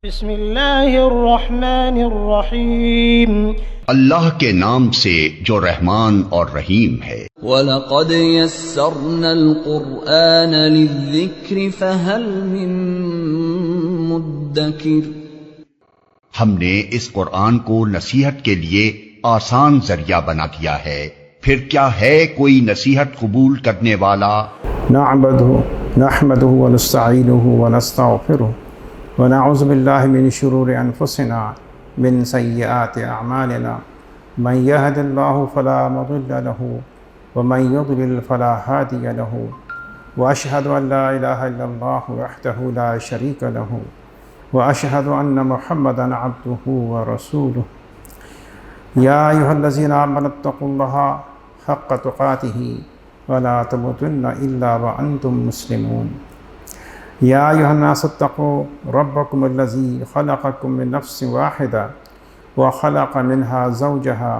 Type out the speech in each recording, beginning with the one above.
بسم اللہ الرحمن الرحیم، اللہ کے نام سے جو رحمان اور رحیم ہے۔ وَلَقَدْ يَسَّرْنَا الْقُرْآنَ لِلذِّكْرِ فَهَلْ مِن مُدَّكِرٍ۔ ہم نے اس قرآن کو نصیحت کے لیے آسان ذریعہ بنا دیا ہے، پھر کیا ہے کوئی نصیحت قبول کرنے والا؟ نحمده ونستعینه ونستغفره ونعوذ باللہ من شرور انفسنا من سیئات اعمالنا من يهد الله فلا مضل له ومن يضلل فلا هادي له واشهد ان لا اله الا الله وحده لا شريك له واشهد ان محمدا عبده ورسوله يا ايها الذين آمنوا اتقوا الله حق تقاته ولا تموتن الا وانتم مسلمون يا أيها الناس اتقوا ربكم الذي خلقكم من نفس واحدة وخلق منها زوجها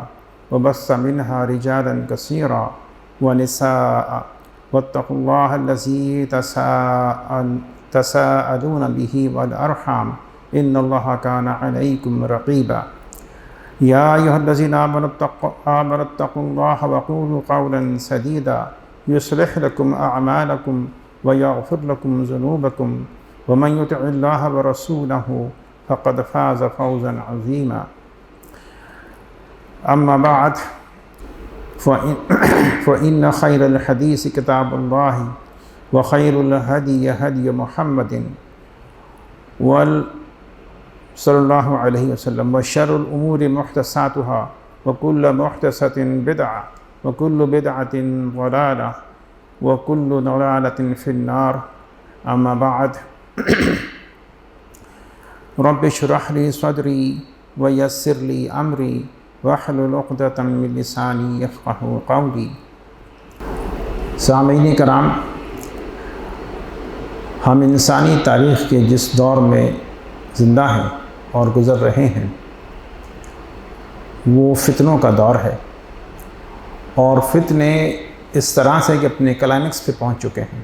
وبث منها رجالا كثيرا ونساء واتقوا الله الذي تساءلون به والأرحام إن الله كان عليكم رقيبا يا أيها الذين آمنوا اتقوا الله وقولوا قولا سديدا يصلح لكم أعمالكم ويغفر لكم ذنوبكم ومن يطع الله ورسوله فقد فاز فوزا عظيما أما بعد فإن خير الحديث كتاب الله وخير الهدي هدي محمد صلى الله عليه وسلم وشر الأمور محدثاتها وكل محدثة بدعة وكل بدعة ضلالة وَكُلُّ ضَلَالَةٍ فِي النَّارِ أَمَّا بَعْدُ رَبِّ اشْرَحْ لِي صَدْرِي وَيَسِّرْ لِي أَمْرِي وَاحْلُلْ عُقْدَةً مِّن لِّسَانِي يَفْقَهُوا قَوْلِي۔ سامعین کرام، ہم انسانی تاریخ کے جس دور میں زندہ ہیں اور گزر رہے ہیں وہ فتنوں کا دور ہے، اور فتنے اس طرح سے کہ اپنے کلائمیکس پہ پہنچ چکے ہیں،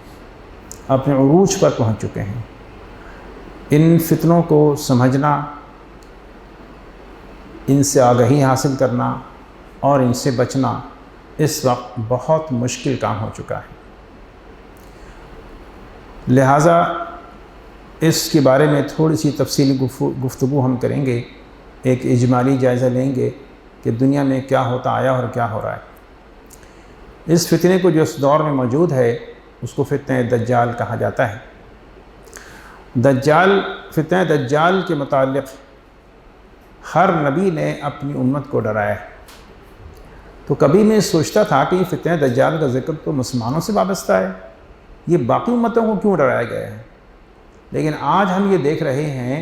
اپنے عروج پر پہنچ چکے ہیں۔ ان فتنوں کو سمجھنا، ان سے آگہی حاصل کرنا اور ان سے بچنا اس وقت بہت مشکل کام ہو چکا ہے۔ لہٰذا اس کے بارے میں تھوڑی سی تفصیلی گفتگو ہم کریں گے، ایک اجمالی جائزہ لیں گے کہ دنیا میں کیا ہوتا آیا اور کیا ہو رہا ہے۔ اس فتنے کو جو اس دور میں موجود ہے اس کو فتنہ دجال کہا جاتا ہے۔ فتنہ دجال کے متعلق ہر نبی نے اپنی امت کو ڈرایا ہے۔ تو کبھی میں سوچتا تھا کہ یہ فتنہ دجال کا ذکر تو مسلمانوں سے وابستہ ہے، یہ باقی امتوں کو کیوں ڈرایا گیا ہے؟ لیکن آج ہم یہ دیکھ رہے ہیں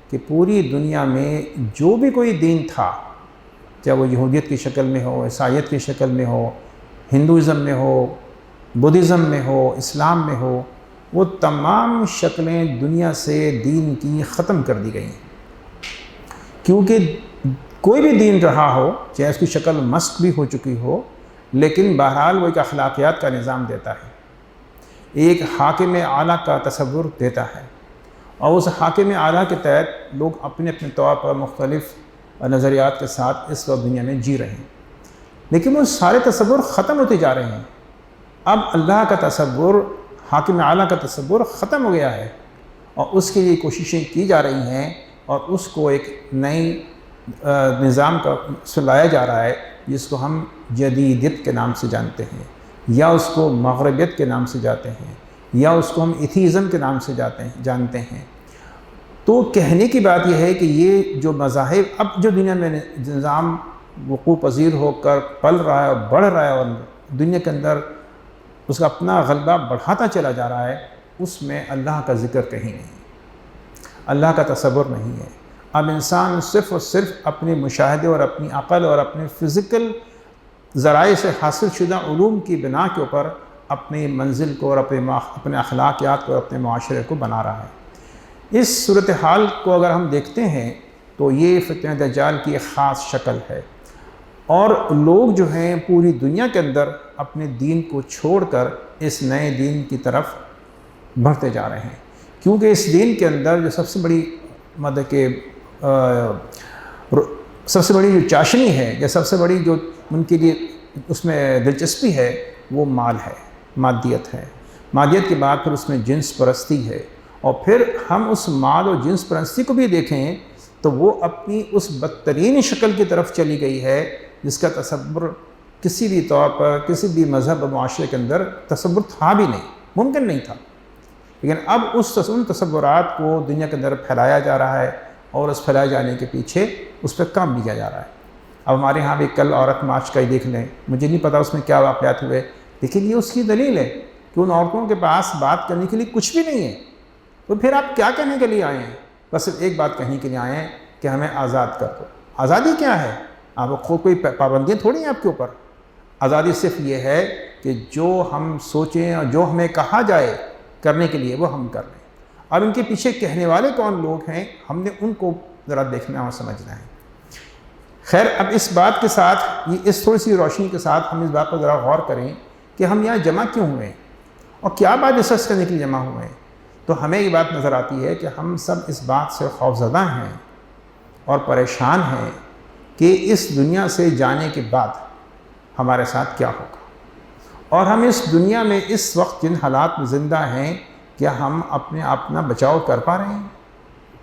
کہ پوری دنیا میں جو بھی کوئی دین تھا، چاہے وہ یہودیت کی شکل میں ہو، عیسائیت کی شکل میں ہو، ہندوازم میں ہو، بدھزم میں ہو، اسلام میں ہو، وہ تمام شکلیں دنیا سے دین کی ختم کر دی گئی ہیں۔ کیونکہ کوئی بھی دین رہا ہو، چاہے اس کی شکل مسخ بھی ہو چکی ہو، لیکن بہرحال وہ ایک اخلاقیات کا نظام دیتا ہے، ایک حاکم اعلیٰ کا تصور دیتا ہے، اور اس حاکم اعلیٰ کے تحت لوگ اپنے اپنے طور پر مختلف نظریات کے ساتھ اس وقت دنیا میں جی رہے ہیں۔ لیکن وہ سارے تصور ختم ہوتے جا رہے ہیں۔ اب اللہ کا تصور، حاکم اعلیٰ کا تصور ختم ہو گیا ہے، اور اس کے لیے کوششیں کی جا رہی ہیں، اور اس کو ایک نئی نظام کا لایا جا رہا ہے جس کو ہم جدیدیت کے نام سے جانتے ہیں، یا اس کو مغربیت کے نام سے جانتے ہیں، یا اس کو ہم ایتھیزم کے نام سے جانتے ہیں۔ تو کہنے کی بات یہ ہے کہ یہ جو مذاہب اب جو دنیا میں نظام وقوع پذیر ہو کر پل رہا ہے اور بڑھ رہا ہے، اور دنیا کے اندر اس کا اپنا غلبہ بڑھاتا چلا جا رہا ہے، اس میں اللہ کا ذکر کہیں نہیں، اللہ کا تصور نہیں ہے۔ اب انسان صرف اور صرف اپنے مشاہدے اور اپنی عقل اور اپنے فزیکل ذرائع سے حاصل شدہ علوم کی بنا کے اوپر اپنی منزل کو اور اپنے اخلاقیات کو اور اپنے معاشرے کو بنا رہا ہے۔ اس صورتحال کو اگر ہم دیکھتے ہیں تو یہ فتنہ دجال کی ایک خاص شکل ہے، اور لوگ جو ہیں پوری دنیا کے اندر اپنے دین کو چھوڑ کر اس نئے دین کی طرف بڑھتے جا رہے ہیں، کیونکہ اس دین کے اندر جو سب سے بڑی مطلب کہ سب سے بڑی جو چاشنی ہے یا سب سے بڑی جو ان کے لیے اس میں دلچسپی ہے وہ مال ہے، مادیت ہے۔ مادیت کے بعد پھر اس میں جنس پرستی ہے، اور پھر ہم اس مال اور جنس پرستی کو بھی دیکھیں تو وہ اپنی اس بدترین شکل کی طرف چلی گئی ہے جس کا تصور کسی بھی طور پر کسی بھی مذہب و معاشرے کے اندر تصور تھا بھی نہیں، ممکن نہیں تھا۔ لیکن اب ان تصورات کو دنیا کے اندر پھیلایا جا رہا ہے، اور اس پھیلائے جانے کے پیچھے اس پہ کام بھی کیا جا رہا ہے۔ اب ہمارے ہاں بھی کل عورت مارچ کا ہی دیکھ لیں، مجھے نہیں پتہ اس میں کیا واقعات ہوئے، لیکن یہ اس کی دلیل ہے کہ ان عورتوں کے پاس بات کرنے کے لیے کچھ بھی نہیں ہے، تو پھر آپ کیا کہنے کے لیے آئے ہیں؟ بس صرف ایک بات کہنے کے لیے آئے ہیں کہ ہمیں آزاد کر دو۔ آزادی کیا ہے؟ آپ خود کوئی پابندیاں تھوڑی ہیں آپ کے اوپر۔ آزادی صرف یہ ہے کہ جو ہم سوچیں اور جو ہمیں کہا جائے کرنے کے لیے وہ ہم کر لیں۔ اب ان کے پیچھے کہنے والے کون لوگ ہیں، ہم نے ان کو ذرا دیکھنا اور سمجھنا ہے۔ خیر، اب اس بات کے ساتھ اس تھوڑی سی روشنی کے ساتھ ہم اس بات پر ذرا غور کریں کہ ہم یہاں جمع کیوں ہوئے ہیں اور کیا بات ڈسکس کرنے کے لیے جمع ہوئے ہیں۔ تو ہمیں یہ بات نظر آتی ہے کہ ہم سب اس بات سے خوفزدہ ہیں اور پریشان ہیں کہ اس دنیا سے جانے کے بعد ہمارے ساتھ کیا ہوگا، اور ہم اس دنیا میں اس وقت جن حالات میں زندہ ہیں کیا ہم اپنا بچاؤ کر پا رہے ہیں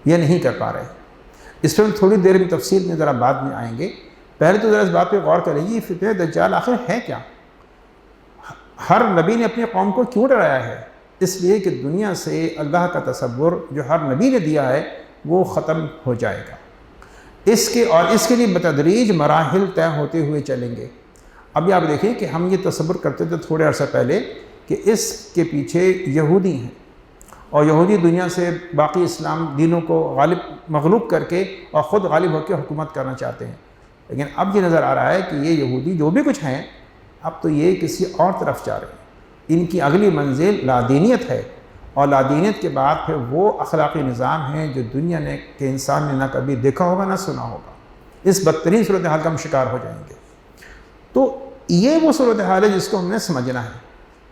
یا نہیں کر پا رہے ہیں۔ اس پر ہم تھوڑی دیر میں تفصیل میں ذرا بعد میں آئیں گے۔ پہلے تو ذرا اس بات پہ غور کریں یہ فتنہ دجال آخر ہے کیا؟ ہر نبی نے اپنی قوم کو کیوں ڈرایا ہے؟ اس لیے کہ دنیا سے اللہ کا تصور جو ہر نبی نے دیا ہے وہ ختم ہو جائے گا، اس کے لیے بتدریج مراحل طے ہوتے ہوئے چلیں گے۔ ابھی آپ دیکھیں کہ ہم یہ تصور کرتے تھے تھوڑے عرصہ پہلے کہ اس کے پیچھے یہودی ہیں، اور یہودی دنیا سے باقی اسلام دینوں کو مغلوب کر کے اور خود غالب ہو کے حکومت کرنا چاہتے ہیں۔ لیکن اب یہ نظر آ رہا ہے کہ یہ یہودی جو بھی کچھ ہیں اب تو یہ کسی اور طرف جا رہے ہیں۔ ان کی اگلی منزل لادینیت ہے، اور لادینیت کے بعد پھر وہ اخلاقی نظام ہیں جو دنیا نے کہ انسان نے نہ کبھی دیکھا ہوگا نہ سنا ہوگا۔ اس بدترین صورتحال کا ہم شکار ہو جائیں گے۔ تو یہ وہ صورتحال ہے جس کو ہم نے سمجھنا ہے۔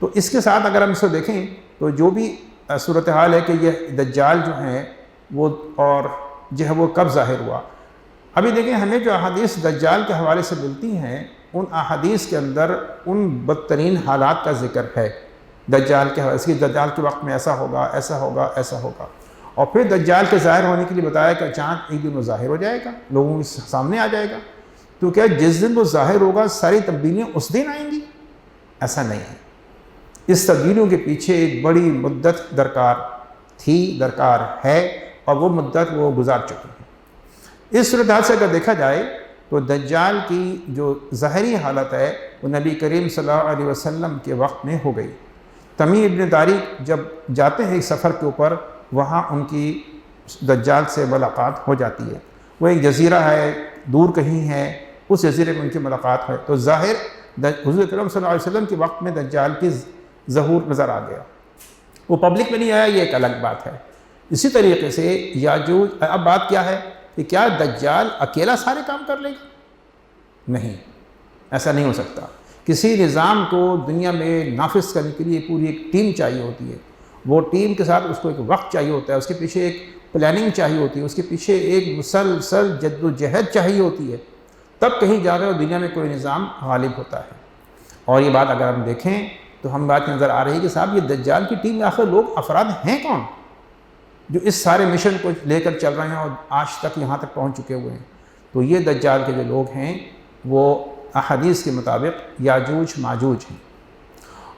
تو اس کے ساتھ اگر ہم اس کو دیکھیں تو جو بھی صورتحال ہے کہ یہ دجال جو ہیں وہ اور جو ہے وہ کب ظاہر ہوا۔ ابھی دیکھیں ہمیں جو احادیث دجال کے حوالے سے ملتی ہیں ان احادیث کے اندر ان بدترین حالات کا ذکر ہے دجال کے حوالے سے، دجال کے وقت میں ایسا ہوگا ایسا ہوگا ایسا ہوگا، اور پھر دجال کے ظاہر ہونے کے لیے بتایا کہ چاند ایک دن وہ ظاہر ہو جائے گا، لوگوں کے سامنے آ جائے گا۔ تو کیا جس دن وہ ظاہر ہوگا ساری تبدیلیاں اس دن آئیں گی؟ ایسا نہیں ہے۔ اس تبدیلیوں کے پیچھے ایک بڑی مدت درکار ہے، اور وہ مدت وہ گزار چکی ہے۔ اس صورتحال سے اگر دیکھا جائے تو دجال کی جو ظاہری حالت ہے وہ نبی کریم صلی اللہ علیہ وسلم کے وقت میں ہو گئی۔ تمیم ابن طاریق جب جاتے ہیں ایک سفر کے اوپر، وہاں ان کی دجال سے ملاقات ہو جاتی ہے۔ وہ ایک جزیرہ ہے، دور کہیں ہے، اس جزیرے میں ان کی ملاقات ہے، تو ظاہر حضور اکرم صلی اللہ علیہ وسلم کے وقت میں دجال کی ظہور نظر آ گیا۔ وہ پبلک میں نہیں آیا، یہ ایک الگ بات ہے۔ اسی طریقے سے یاجوج، اب بات کیا ہے کہ کیا دجال اکیلا سارے کام کر لے گا؟ نہیں، ایسا نہیں ہو سکتا۔ کسی نظام کو دنیا میں نافذ کرنے کے لیے پوری ایک ٹیم چاہیے ہوتی ہے، وہ ٹیم کے ساتھ اس کو ایک وقت چاہیے ہوتا ہے، اس کے پیچھے ایک پلاننگ چاہیے ہوتی ہے، اس کے پیچھے ایک مسلسل جد و جہد چاہیے ہوتی ہے، تب کہیں جا کر دنیا میں کوئی نظام غالب ہوتا ہے۔ اور یہ بات اگر ہم دیکھیں تو ہم بات نظر آ رہی ہے کہ صاحب یہ دجال کی ٹیم میں آخر لوگ افراد ہیں کون جو اس سارے مشن کو لے کر چل رہے ہیں اور آج تک یہاں تک پہنچ چکے ہوئے ہیں؟ تو یہ دجال کے جو لوگ ہیں وہ احادیث کے مطابق یاجوج ماجوج ہیں،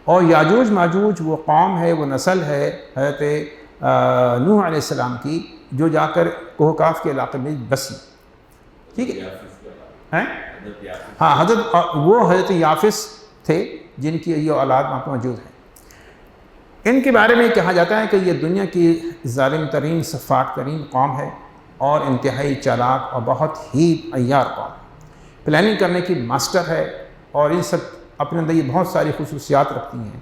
اور یاجوج ماجوج وہ قوم ہے، وہ نسل ہے حضرت نوح علیہ السلام کی، جو جا کر کوہ کاف کے علاقے میں بسی۔ ٹھیک ہے، ہاں، حضرت یافس تھے جن کی یہ اولاد وہاں موجود ہے۔ ان کے بارے میں کہا جاتا ہے کہ یہ دنیا کی ظالم ترین سفاک ترین قوم ہے، اور انتہائی چالاک اور بہت ہی عیار قوم، پلاننگ کرنے کی ماسٹر ہے، اور ان سب اپنے اندر یہ بہت ساری خصوصیات رکھتی ہیں،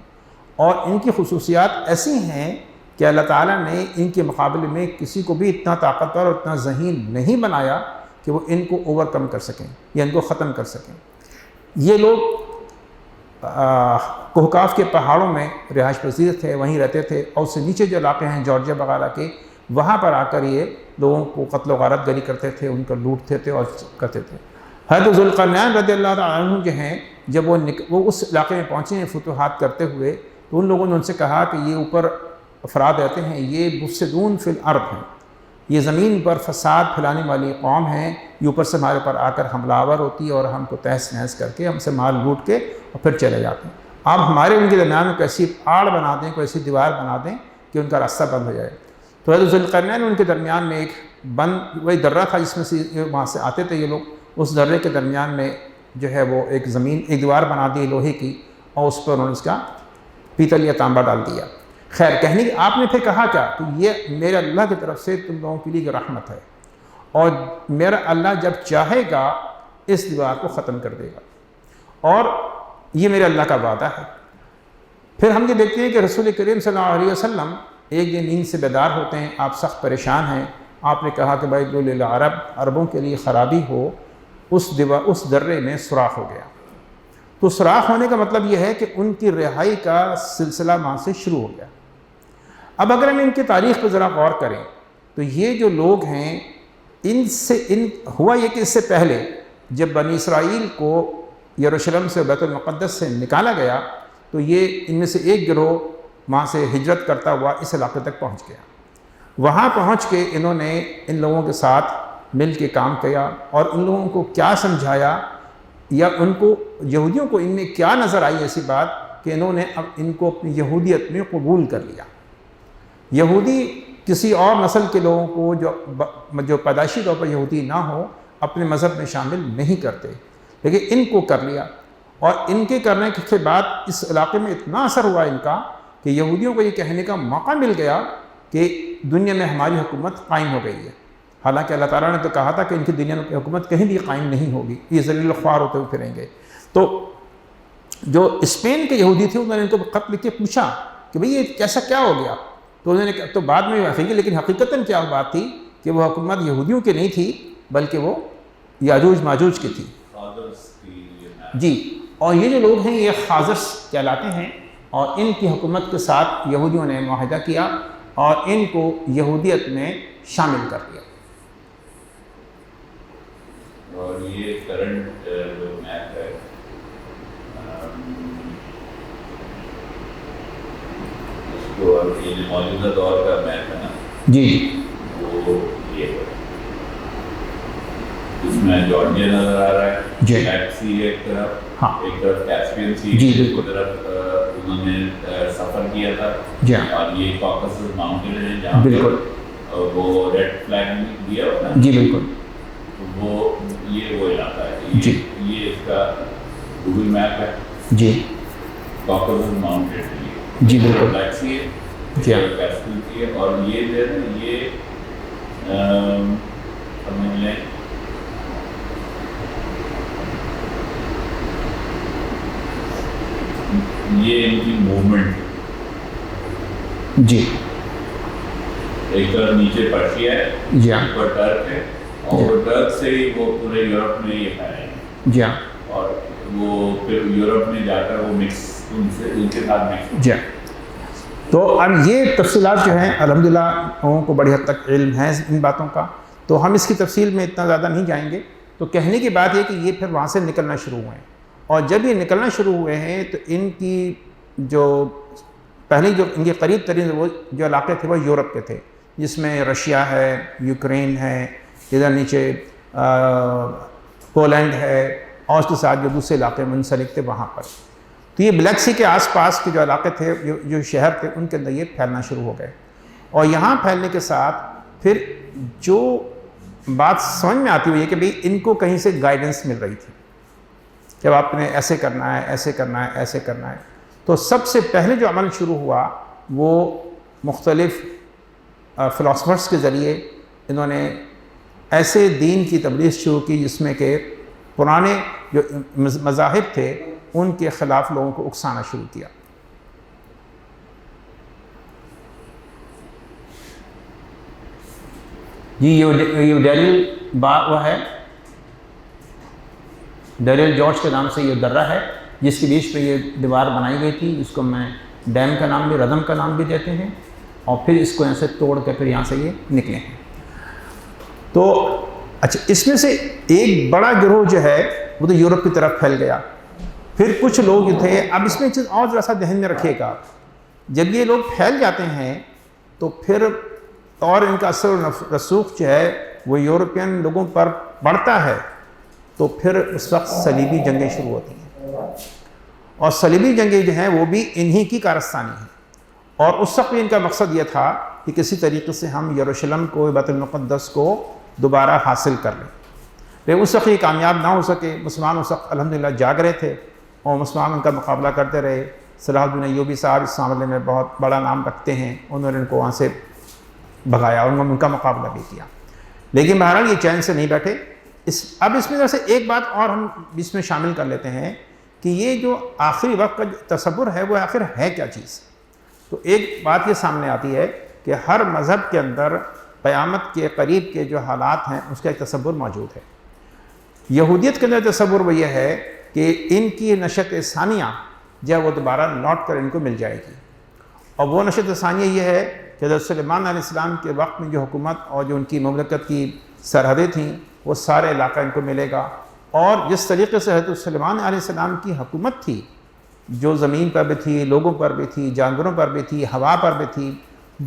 اور ان کی خصوصیات ایسی ہیں کہ اللہ تعالیٰ نے ان کے مقابلے میں کسی کو بھی اتنا طاقتور اور اتنا ذہین نہیں بنایا کہ وہ ان کو اوور کم کر سکیں یا ان کو ختم کر سکیں۔ یہ لوگ کوہکاف کے پہاڑوں میں رہائش پذیر تھے، وہیں رہتے تھے، اور اس سے نیچے جو علاقے ہیں جارجیا وغیرہ کے، وہاں پر آ کر یہ لوگوں کو قتل و غارت گری کرتے تھے، ان کو لوٹتے تھے اور کرتے تھے۔ حضرت ذوالقرنین رضی اللہ تعالیٰ عنہ جو ہیں، جب وہ اس علاقے میں پہنچے ہیں فتوحات کرتے ہوئے، تو ان لوگوں نے ان سے کہا کہ یہ اوپر افراد رہتے ہیں، یہ مفسدون فی الارض ہیں، یہ زمین پر فساد پھیلانے والی قوم ہیں، یہ اوپر سے ہمارے پر آ کر حملہ آور ہوتی ہے اور ہم کو تہس نہس کر کے ہم سے مال لوٹ کے اور پھر چلے جاتے ہیں۔ آپ ہمارے ان کے درمیان میں کوئی ایسی آڑ بنا دیں، کوئی ایسی دیوار بنا دیں کہ ان کا راستہ بند ہو جائے۔ تو حضرت ذوالقرنین ان کے درمیان میں ایک بند وہی درہ تھا جس میں سے وہاں سے آتے تھے یہ لوگ، اس درے کے درمیان میں جو ہے وہ ایک دیوار بنا دی لوہے کی، اور اس پر انہوں نے اس کا پیتل یا تانبا ڈال دیا۔ خیر، کہنے کی آپ نے پھر کہا کیا کہ یہ میرے اللہ کی طرف سے تم لوگوں کے لیے رحمت ہے، اور میرا اللہ جب چاہے گا اس دیوار کو ختم کر دے گا، اور یہ میرے اللہ کا وعدہ ہے۔ پھر ہم یہ دیکھتے ہیں کہ رسول کریم صلی اللہ علیہ وسلم ایک دن نیند سے بیدار ہوتے ہیں، آپ سخت پریشان ہیں، آپ نے کہا کہ بھائی جو للعرب، عربوں کے لیے خرابی ہو، اس درے میں سوراخ ہو گیا۔ تو سوراخ ہونے کا مطلب یہ ہے کہ ان کی رہائی کا سلسلہ وہاں سے شروع ہو گیا۔ اب اگر ہم ان کی تاریخ پہ ذرا غور کریں تو یہ جو لوگ ہیں، ہوا یہ کہ اس سے پہلے جب بنی اسرائیل کو یروشلم سے بیت المقدس سے نکالا گیا تو یہ ان میں سے ایک گروہ وہاں سے ہجرت کرتا ہوا اس علاقے تک پہنچ گیا۔ وہاں پہنچ کے انہوں نے ان لوگوں کے ساتھ مل کے کام کیا، اور ان لوگوں کو کیا سمجھایا، یا ان کو یہودیوں کو ان میں کیا نظر آئی ایسی بات کہ انہوں نے اب ان کو اپنی یہودیت میں قبول کر لیا۔ یہودی کسی اور نسل کے لوگوں کو جو پیدائشی طور پر یہودی نہ ہو اپنے مذہب میں شامل نہیں کرتے، لیکن ان کو کر لیا، اور ان کے کرنے کے بعد اس علاقے میں اتنا اثر ہوا ان کا کہ یہودیوں کو یہ کہنے کا موقع مل گیا کہ دنیا میں ہماری حکومت قائم ہو گئی ہے، حالانکہ اللہ تعالیٰ نے تو کہا تھا کہ ان کی دنیا میں حکومت کہیں بھی قائم نہیں ہوگی، یہ ذلیل خوار ہوتے ہوئے پھریں گے۔ تو جو اسپین کے یہودی تھے انہوں نے ان کو خط لکھ کے پوچھا کہ بھئی یہ کیسا کیا ہو گیا، تو انہوں نے تو بعد میں حقیقی، لیکن حقیقتاً کیا بات تھی کہ وہ حکومت یہودیوں کی نہیں تھی بلکہ وہ یاجوج ماجوج کی تھی۔ جی، اور یہ جو لوگ ہیں یہ خازرس کہلاتے ہیں، اور ان کی حکومت کے ساتھ یہودیوں نے معاہدہ کیا اور ان کو یہودیت میں شامل کر دیا۔ اور یہ کرنٹ جو میپ ہے اس کو یہ موجودہ دور کا میپ ہے نا، جی وہ یہ ہے، اس میں جارجیا نظر آ رہا ہے، جی، بلیک سی ایک طرف، ہاں، ایک طرف کیسپین سی، جی ایک طرف انہوں نے سفر کیا تھا، جی، اور یہ کاکسس ماؤنٹین ہے جہاں بالکل وہ ریڈ فلیگ دیا ہوتا ہے، جی بالکل، وہ یہ وہ علاقہ ہے، جی، یہ اس کا گوگل میپ ہے، جی کاکسس ماؤنٹین، جی بالکل، بلیک سی ہے، جی کیسپین سی ہے، اور یہ جو ہے نا یہ سمجھ لیں یہ ان کی موومنٹ، جی، ایک طرف نیچے پرشیا ہے، جی ہاں، اوپر ٹرک ہے، اور ٹرک سے ہی وہ پورے یورپ میں یہ پھیلے ہیں، جی ہاں، اور وہ پھر یورپ میں جا کر وہ مکس ان کے ساتھ مکس۔ جی ہاں۔ تو اب یہ تفصیلات جو ہیں الحمدللہ لوگوں کو بڑی حد تک علم ہے ان باتوں کا، تو ہم اس کی تفصیل میں اتنا زیادہ نہیں جائیں گے۔ تو کہنے کی بات یہ کہ یہ پھر وہاں سے نکلنا شروع ہوئے ہیں، اور جب یہ نکلنا شروع ہوئے ہیں تو ان کی جو پہلے جو ان کے قریب ترین وہ جو علاقے تھے وہ یورپ کے تھے، جس میں رشیا ہے، یوکرین ہے، ادھر نیچے پولینڈ ہے، اور اس کے ساتھ جو دوسرے علاقے منسلک تھے وہاں پر۔ تو یہ بلیک سی کے آس پاس کے جو علاقے تھے، جو شہر تھے، ان کے اندر یہ پھیلنا شروع ہو گئے، اور یہاں پھیلنے کے ساتھ پھر جو بات سمجھ میں آتی ہوئی ہے کہ بھئی ان کو کہیں سے گائیڈنس مل رہی تھی کہ آپ نے ایسے کرنا ہے، ایسے کرنا ہے، ایسے کرنا ہے۔ تو سب سے پہلے جو عمل شروع ہوا وہ مختلف فلاسفرز کے ذریعے انہوں نے ایسے دین کی تبلیغ شروع کی جس میں کہ پرانے جو مذاہب تھے ان کے خلاف لوگوں کو اکسانا شروع کیا۔ جی یہ ڈیریل وہ ہے، ڈیریل جارج کے نام سے یہ درہ ہے جس کے بیچ پہ یہ دیوار بنائی گئی تھی، جس کو میں ڈیم کا نام بھی، ردم کا نام بھی دیتے ہیں۔ اور پھر اس کو یہاں سے توڑ کے پھر یہاں سے یہ نکلے ہیں۔ تو اچھا، اس میں سے ایک بڑا گروہ جو ہے وہ تو یورپ کی طرف پھیل گیا۔ پھر کچھ لوگ جو تھے، اب اس میں چیز اور ذرا سا ذہن میں رکھیے گا، جب یہ لوگ پھیل جاتے ہیں تو پھر اور ان کا اثر و رسوخ جو ہے وہ یورپین لوگوں پر بڑھتا ہے، تو پھر اس وقت صلیبی جنگیں شروع ہوتی ہیں، اور صلیبی جنگیں جو ہیں وہ بھی انہی کی کارستانی ہیں۔ اور اس وقت بھی ان کا مقصد یہ تھا کہ کسی طریقے سے ہم یروشلم کو، بیت المقدس کو دوبارہ حاصل کر لیں۔ لیکن اس وقت یہ کامیاب نہ ہو سکے۔ مسلمان اس وقت الحمدللہ جاگ رہے تھے اور مسلمان ان کا مقابلہ کرتے رہے۔ صلاح الدین ایوبی صاحب اس معاملے میں بہت بڑا نام رکھتے ہیں، انہوں نے ان کو وہاں سے بھگایا اور انہوں نے ان کا مقابلہ بھی کیا، لیکن بہرحال یہ چین سے نہیں بیٹھے۔ اب اس میں سے ایک بات اور ہم اس میں شامل کر لیتے ہیں کہ یہ جو آخری وقت کا تصور ہے وہ آخر ہے کیا چیز۔ تو ایک بات یہ سامنے آتی ہے کہ ہر مذہب کے اندر قیامت کے قریب کے جو حالات ہیں اس کا ایک تصور موجود ہے۔ یہودیت کے اندر تصور وہ یہ ہے کہ ان کی نشأت ثانیہ جب وہ دوبارہ لوٹ کر ان کو مل جائے گی، اور وہ نشأت ثانیہ یہ ہے کہ حضرت سلیمان علیہ السلام کے وقت میں جو حکومت اور جو ان کی مملکت کی سرحدیں تھیں وہ سارے علاقہ ان کو ملے گا، اور جس طریقے سے حضرت سلیمان علیہ السلام کی حکومت تھی، جو زمین پر بھی تھی، لوگوں پر بھی تھی، جانوروں پر بھی تھی، ہوا پر بھی تھی،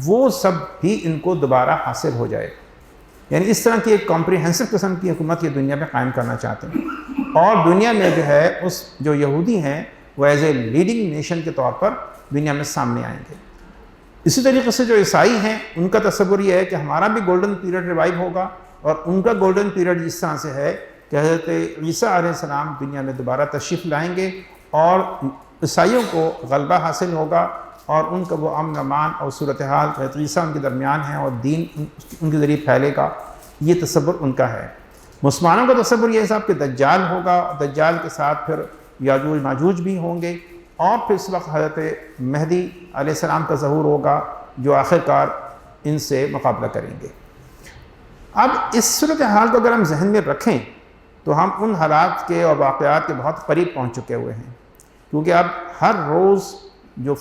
وہ سب بھی ان کو دوبارہ حاصل ہو جائے گا۔ یعنی اس طرح کی ایک کمپریہنسو قسم کی حکومت یہ دنیا میں قائم کرنا چاہتے ہیں، اور دنیا میں جو ہے اس جو یہودی ہیں وہ ایز اے لیڈنگ نیشن کے طور پر دنیا میں سامنے آئیں گے۔ اسی طریقے سے جو عیسائی ہیں ان کا تصور یہ ہے کہ ہمارا بھی گولڈن پیریڈ ریوائیو ہوگا، اور ان کا گولڈن پیریڈ اس طرح سے ہے کہ حضرت عیسیٰ علیہ السلام دنیا میں دوبارہ تشریف لائیں گے، اور عیسائیوں کو غلبہ حاصل ہوگا، اور ان کا وہ امن امان اور صورتحال حضرت عیسیٰ ان کے درمیان ہے، اور دین ان کے ذریعے پھیلے گا۔ یہ تصور ان کا ہے۔ مسلمانوں کا تصور یہ صاحب کہ دجال ہوگا، اور دجال کے ساتھ پھر یاجوج ماجوج بھی ہوں گے، اور پھر اس وقت حضرت مہدی علیہ السلام کا ظہور ہوگا جو آخر کار ان سے مقابلہ کریں گے۔ اب اس صورتحال کو اگر ہم ذہن میں رکھیں تو ہم ان حالات کے اور واقعات کے بہت قریب پہنچ چکے ہوئے ہیں، کیونکہ اب ہر روز جو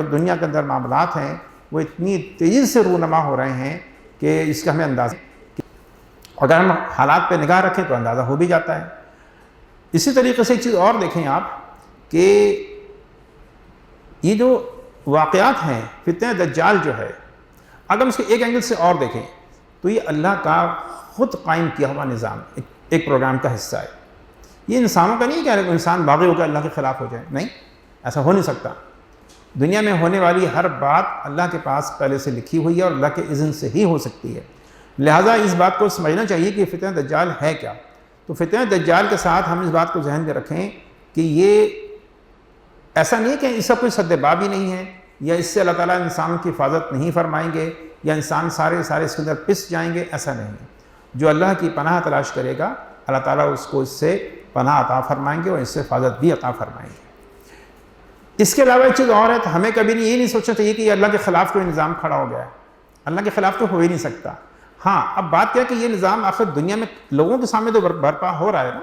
دنیا کے اندر معاملات ہیں وہ اتنی تیزی سے رونما ہو رہے ہیں کہ اس کا ہمیں اندازہ، اگر ہم حالات پہ نگاہ رکھیں تو اندازہ ہو بھی جاتا ہے۔ اسی طریقے سے ایک چیز اور دیکھیں آپ کہ یہ جو واقعات ہیں، فتنہ دجال جو ہے، اگر ہم اس کے ایک اینگل سے اور دیکھیں تو یہ اللہ کا خود قائم کیا ہوا نظام ایک پروگرام کا حصہ ہے۔ یہ انسانوں کا نہیں کہ انسان باغی ہو کر اللہ کے خلاف ہو جائے، نہیں، ایسا ہو نہیں سکتا۔ دنیا میں ہونے والی ہر بات اللہ کے پاس پہلے سے لکھی ہوئی ہے اور اللہ کے اذن سے ہی ہو سکتی ہے، لہٰذا اس بات کو سمجھنا چاہیے کہ فتنہ دجال ہے کیا۔ تو فتنہ دجال کے ساتھ ہم اس بات کو ذہن میں رکھیں کہ یہ ایسا نہیں کہ اس کا کوئی سد باب ہی نہیں ہے، یا اس سے اللہ تعالیٰ انسان کی حفاظت نہیں فرمائیں گے، یا انسان سارے اس کے اندر پس جائیں گے، ایسا نہیں ہے۔ جو اللہ کی پناہ تلاش کرے گا اللہ تعالیٰ اس کو اس سے پناہ عطا فرمائیں گے اور اس سے حفاظت بھی عطا فرمائیں گے۔ اس کے علاوہ ایک چیز اور ہے، تو ہمیں کبھی یہ نہیں سوچنا چاہیے کہ یہ اللہ کے خلاف کوئی نظام کھڑا ہو گیا ہے۔ اللہ کے خلاف تو ہو ہی نہیں سکتا۔ ہاں، اب بات کیا کہ یہ نظام آخر دنیا میں لوگوں کے سامنے تو برپا ہو رہا ہے نا،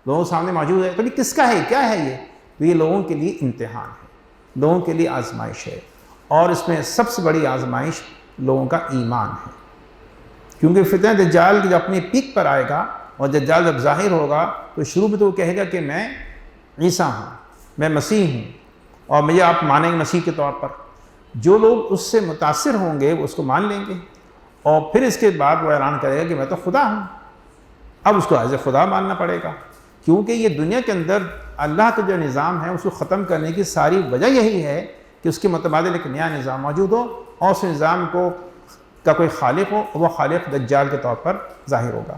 لوگوں کے سامنے موجود ہے، تو یہ کس کا ہے، کیا ہے یہ؟ تو یہ لوگوں کے لیے امتحان ہے، لوگوں کے لیے آزمائش ہے، اور اس میں سب سے بڑی آزمائش لوگوں کا ایمان ہے۔ کیونکہ فتنہ دجال جب اپنے پیک پر آئے گا اور دجال جب ظاہر ہوگا تو شروع میں تو وہ کہے گا کہ میں عیسیٰ ہوں، میں مسیح ہوں، اور مجھے آپ مانیں گے مسیح کے طور پر۔ جو لوگ اس سے متاثر ہوں گے وہ اس کو مان لیں گے، اور پھر اس کے بعد وہ اعلان کرے گا کہ میں تو خدا ہوں۔ اب اس کو ایز اے خدا ماننا پڑے گا، کیونکہ یہ دنیا کے اندر اللہ کا جو نظام ہے اس کو ختم کرنے کی ساری وجہ یہی ہے کہ اس کے متبادل ایک نیا نظام موجود ہو، اور اس نظام کا کوئی خالق ہو، اور وہ خالق دجال کے طور پر ظاہر ہوگا۔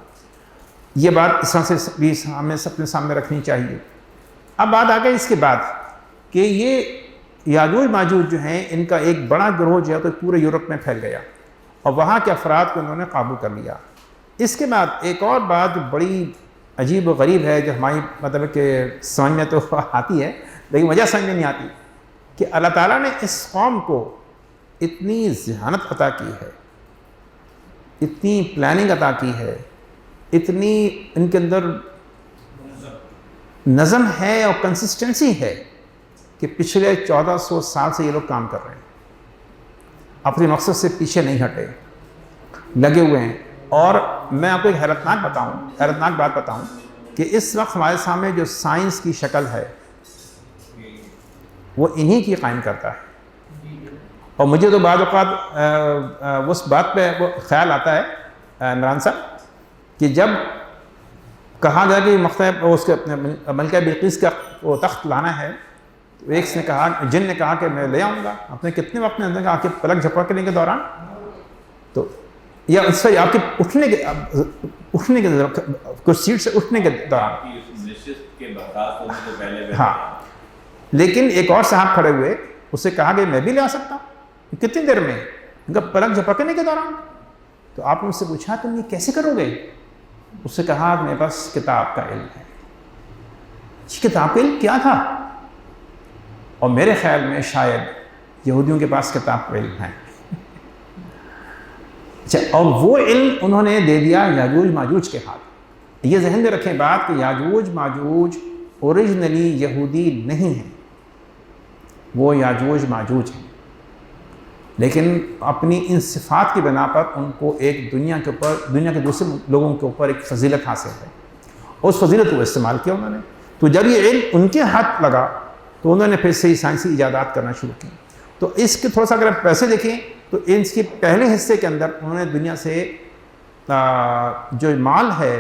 یہ بات اس طرح سے بھی ہمیں اپنے سامنے رکھنی چاہیے۔ اب بات آ گئی اس کے بعد کہ یہ یاجوج ماجوج جو ہیں ان کا ایک بڑا گروہ جو ہے تو پورے یورپ میں پھیل گیا، اور وہاں کے افراد کو انہوں نے قابو کر لیا۔ اس کے بعد ایک اور بات جو بڑی عجیب و غریب ہے، جو ہماری مطلب کہ سمجھ میں تو آتی ہے لیکن وجہ سمجھ میں نہیں آتی، کہ اللہ تعالیٰ نے اس قوم کو اتنی ذہانت عطا کی ہے، اتنی پلاننگ عطا کی ہے، اتنی ان کے اندر نظم ہے اور کنسسٹنسی ہے کہ پچھلے 1400 سال سے یہ لوگ کام کر رہے ہیں۔ اپنے مقصد سے پیچھے نہیں ہٹے، لگے ہوئے ہیں. اور میں آپ کو ایک حیرتناک بات بتاؤں کہ اس وقت ہمارے سامنے جو سائنس کی شکل ہے وہ انہی کی قائم کرتا ہے. اور مجھے تو بعض اوقات اس بات پہ وہ خیال آتا ہے عمران صاحب کہ جب کہا گیا کہ اس کے اپنے ملکہ بلقیس کا وہ تخت لانا ہے، تو ایک نے کہا، جن نے کہا کہ میں لے آؤں گا. آپ نے کتنے وقت میں کہا کہ پلک جھپکنے کے دوران، تو یا اس سے آپ کے اٹھنے کے کچھ سیٹ سے اٹھنے کے دوران. ہاں، لیکن ایک اور صاحب کھڑے ہوئے، اس سے کہا کہ میں بھی لے آ سکتا ہوں. کتنی دیر میں؟ ان کا پلک جھپکنے کے دوران. تو آپ نے اس سے پوچھا تم یہ کیسے کرو گے؟ اس سے کہا میرے پاس کتاب کا علم ہے. کتاب کا علم کیا تھا؟ اور میرے خیال میں شاید یہودیوں کے پاس کتاب کا علم ہے. اچھا، اور وہ علم انہوں نے دے دیا یاجوج ماجوج کے ہاتھ. یہ ذہن میں رکھیں بات کہ یاجوج ماجوج اوریجنلی یہودی نہیں ہیں، وہ یاجوج ماجوج ہیں، لیکن اپنی ان صفات کی بنا پر ان کو ایک دنیا کے دوسرے لوگوں کے اوپر ایک فضیلت حاصل ہے. اس فضیلت کو استعمال کیا انہوں نے. تو جب یہ علم ان کے ہاتھ لگا تو انہوں نے پھر سے سائنسی ایجادات کرنا شروع کی. تو اس کے تھوڑا سا اگر آپ پیسے دیکھیں تو اس کے پہلے حصے کے اندر انہوں نے دنیا سے جو مال ہے،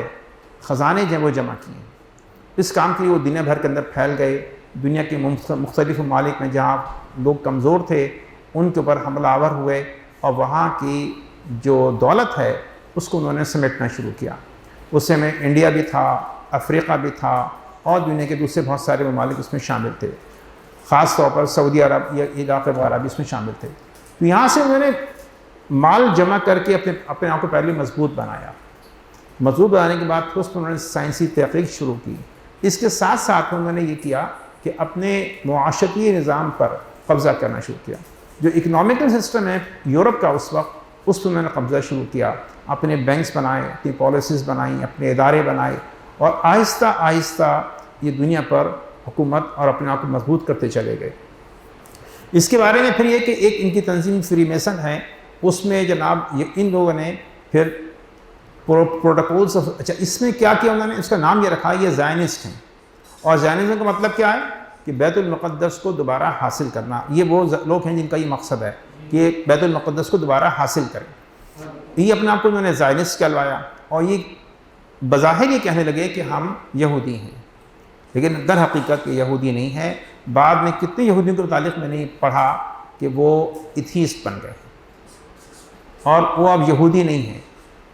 خزانے جو ہیں وہ جمع کیے. اس کام کے لیے وہ دنیا بھر کے اندر پھیل گئے. دنیا کے مختلف ممالک میں جہاں لوگ کمزور تھے ان کے اوپر حملہ آور ہوئے، اور وہاں کی جو دولت ہے اس کو انہوں نے سمیٹنا شروع کیا. اس میں انڈیا بھی تھا، افریقہ بھی تھا، اور دنیا کے دوسرے بہت سارے ممالک اس میں شامل تھے. خاص طور پر سعودی عرب یا علاقے وغیرہ بھی اس میں شامل تھے. تو یہاں سے انہوں نے مال جمع کر کے اپنے آپ کو پہلے مضبوط بنایا. مضبوط بنانے کے بعد پھر اس پر انہوں نے سائنسی تحقیق شروع کی. اس کے ساتھ ساتھ انہوں نے یہ کیا کہ اپنے معاشرتی نظام پر قبضہ کرنا شروع کیا. جو اکنامیکل سسٹم ہے یورپ کا اس وقت، اس پر انہوں نے قبضہ شروع کیا. اپنے بینکس بنائے، اپنی پالیسیز بنائیں، اپنے ادارے بنائے، اور آہستہ آہستہ یہ دنیا پر حکومت اور اپنے آپ کو مضبوط کرتے چلے گئے. اس کے بارے میں پھر یہ کہ ایک ان کی تنظیم فری میسن ہے، اس میں جناب ان لوگوں نے پھر پروٹوکولز اچھا اس میں کیا کیا انہوں نے، اس کا نام یہ رکھا یہ زائنسٹ ہیں. اور زائنزم کا مطلب کیا ہے کہ بیت المقدس کو دوبارہ حاصل کرنا. یہ وہ لوگ ہیں جن کا یہ مقصد ہے کہ بیت المقدس کو دوبارہ حاصل کریں. یہ اپنے آپ کو انہوں نے زائنسٹ کہلوایا، اور یہ بظاہر یہ کہنے لگے کہ ہم یہودی ہیں، لیکن در حقیقت یہ یہودی نہیں ہے. بعد میں کتنے یہودیوں کے متعلق میں نے پڑھا کہ وہ ایتھیسٹ بن گئے، اور وہ اب یہودی نہیں ہیں،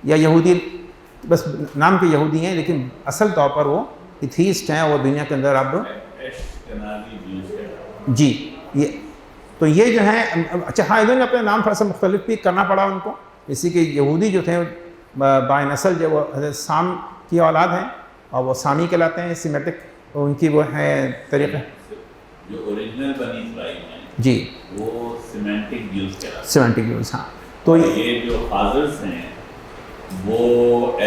یا یہودی بس نام کے یہودی ہیں، لیکن اصل طور پر وہ ایتھیسٹ ہیں. وہ دنیا کے اندر اب جی یہ جو ہے اچھا ہاں انہوں نے اپنے نام تھوڑا سا مختلف بھی کرنا پڑا ان کو. اسی کے یہودی جو تھے بائیں نسل جو وہ حضرت سام کی اولاد ہیں، اور وہ سامی کہلاتے ہیں. سیمیٹک ان کی وہ ہے طریقے جو اوریجنل بنی اسرائیل ہیں جی وہ سیمینٹک جیوز کہلاتے ہیں. سیمینٹک جیوز ہاں. تو یہ جو فادرز ہیں وہ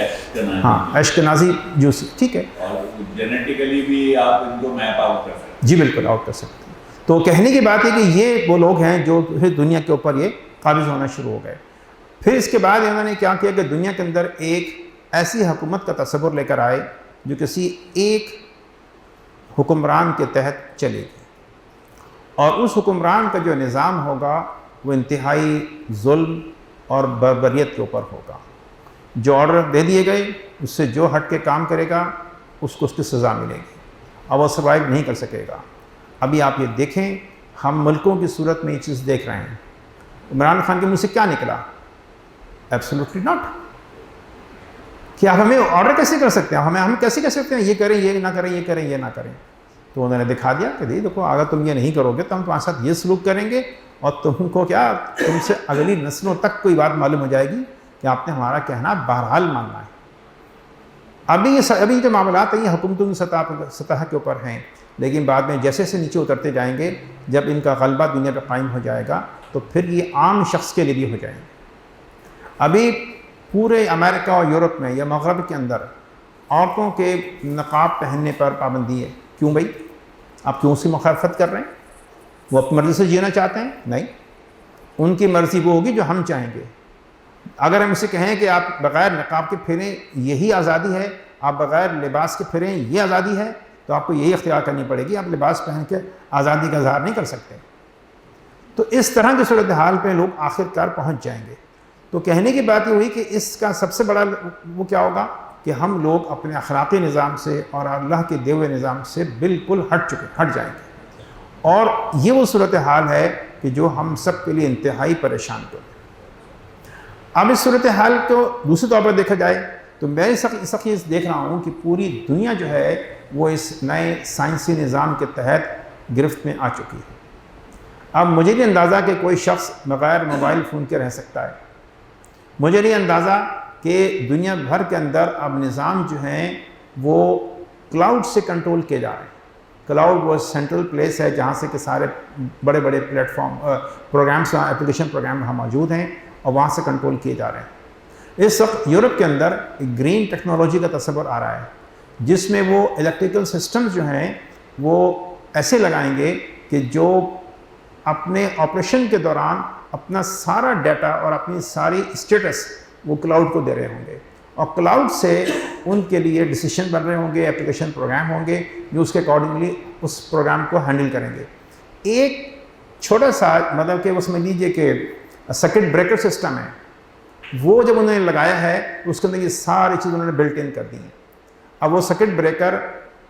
اشکنازی جوز ٹھیک ہے، اور جینیٹیکلی بھی آپ ان کو میپ آؤٹ کر سکتے ہیں. جی بالکل آؤٹ کر سکتے ہیں. تو کہنے کی بات ہے کہ یہ وہ لوگ ہیں جو پھر دنیا کے اوپر یہ قابض ہونا شروع ہو گئے. پھر اس کے بعد انہوں نے کیا کیا کہ دنیا کے اندر ایک ایسی حکومت کا تصور لے کر آئے جو کسی ایک حکمران کے تحت چلے گی، اور اس حکمران کا جو نظام ہوگا وہ انتہائی ظلم اور بربریت کے اوپر ہوگا. جو آرڈر دے دیے گئے اس سے جو ہٹ کے کام کرے گا اس کو اس کی سزا ملے گی، اور وہ سروائیو نہیں کر سکے گا. ابھی آپ یہ دیکھیں ہم ملکوں کی صورت میں یہ چیز دیکھ رہے ہیں. عمران خان کے منہ سے کیا نکلا؟ Absolutely not. کہ آپ ہمیں آرڈر کیسے کر سکتے ہیں؟ ہم کیسے کر سکتے ہیں یہ کریں یہ نہ کریں، یہ کریں یہ نہ کریں؟ تو انہوں نے دکھا دیا کہ دیکھو اگر تم یہ نہیں کرو گے تو ہم تمہارے ساتھ یہ سلوک کریں گے، اور تم کو کیا تم سے اگلی نسلوں تک کوئی بات معلوم ہو جائے گی کہ آپ نے ہمارا کہنا بہرحال ماننا ہے. ابھی جو معاملات ہیں یہ حکومتوں کی سطح کے اوپر ہیں، لیکن بعد میں جیسے سے نیچے اترتے جائیں گے، جب ان کا غلبہ دنیا پہ قائم ہو جائے گا تو پھر یہ عام شخص کے لیے بھی ہو جائیں گے. ابھی پورے امریکہ اور یورپ میں یا مغرب کے اندر عورتوں کے نقاب پہننے پر پابندی ہے. کیوں بھائی؟ آپ کیوں اس کی مخالفت کر رہے ہیں؟ وہ اپنی مرضی سے جینا چاہتے ہیں؟ نہیں. ان کی مرضی وہ ہوگی جو ہم چاہیں گے. اگر ہم اسے کہیں کہ آپ بغیر نقاب کے پھریں یہی آزادی ہے، آپ بغیر لباس کے پھریں یہ آزادی ہے، تو آپ کو یہی اختیار کرنی پڑے گی. آپ لباس پہن کے آزادی کا اظہار نہیں کر سکتے. تو اس طرح کی صورتحال پہ لوگ آخر کار پہنچ جائیں گے. تو کہنے کی بات یہ ہوئی کہ اس کا سب سے بڑا وہ کیا ہوگا کہ ہم لوگ اپنے اخلاقی نظام سے اور اللہ کے دیے ہوئے نظام سے بالکل ہٹ جائیں گے. اور یہ وہ صورتحال ہے کہ جو ہم سب کے لیے انتہائی پریشان کر دے. اب اس صورتحال کو دوسرے طور پر دیکھا جائے تو میں اس وقت یہ دیکھ رہا ہوں کہ پوری دنیا جو ہے وہ اس نئے سائنسی نظام کے تحت گرفت میں آ چکی ہے. اب مجھے نہیں اندازہ کہ کوئی شخص بغیر موبائل فون کے رہ سکتا ہے. مجھے نہیں اندازہ کہ دنیا بھر کے اندر اب نظام جو ہیں وہ کلاؤڈ سے کنٹرول کیے جا رہے ہیں. کلاؤڈ وہ سینٹرل پلیس ہے جہاں سے کہ سارے بڑے بڑے platform programs application program وہاں موجود ہیں اور وہاں سے کنٹرول کیے جا رہے ہیں. اس وقت یورپ کے اندر ایک گرین ٹیکنالوجی کا تصور آ رہا ہے جس میں وہ الیکٹریکل سسٹمز جو ہیں وہ ایسے لگائیں گے کہ جو اپنے آپریشن کے دوران اپنا سارا ڈیٹا اور اپنی ساری اسٹیٹس وہ کلاؤڈ کو دے رہے ہوں گے اور کلاؤڈ سے ان کے لیے ڈیسیشن بن رہے ہوں گے، اپلیکیشن پروگرام ہوں گے جو اس کے اکارڈنگلی اس پروگرام کو ہینڈل کریں گے. ایک چھوٹا سا مطلب کہ وہ سمجھ لیجیے کہ سرکٹ بریکر سسٹم ہے، وہ جب انہوں نے لگایا ہے اس کے اندر یہ ساری چیز انہوں نے بلٹ ان کر دی ہیں. اب وہ سرکٹ بریکر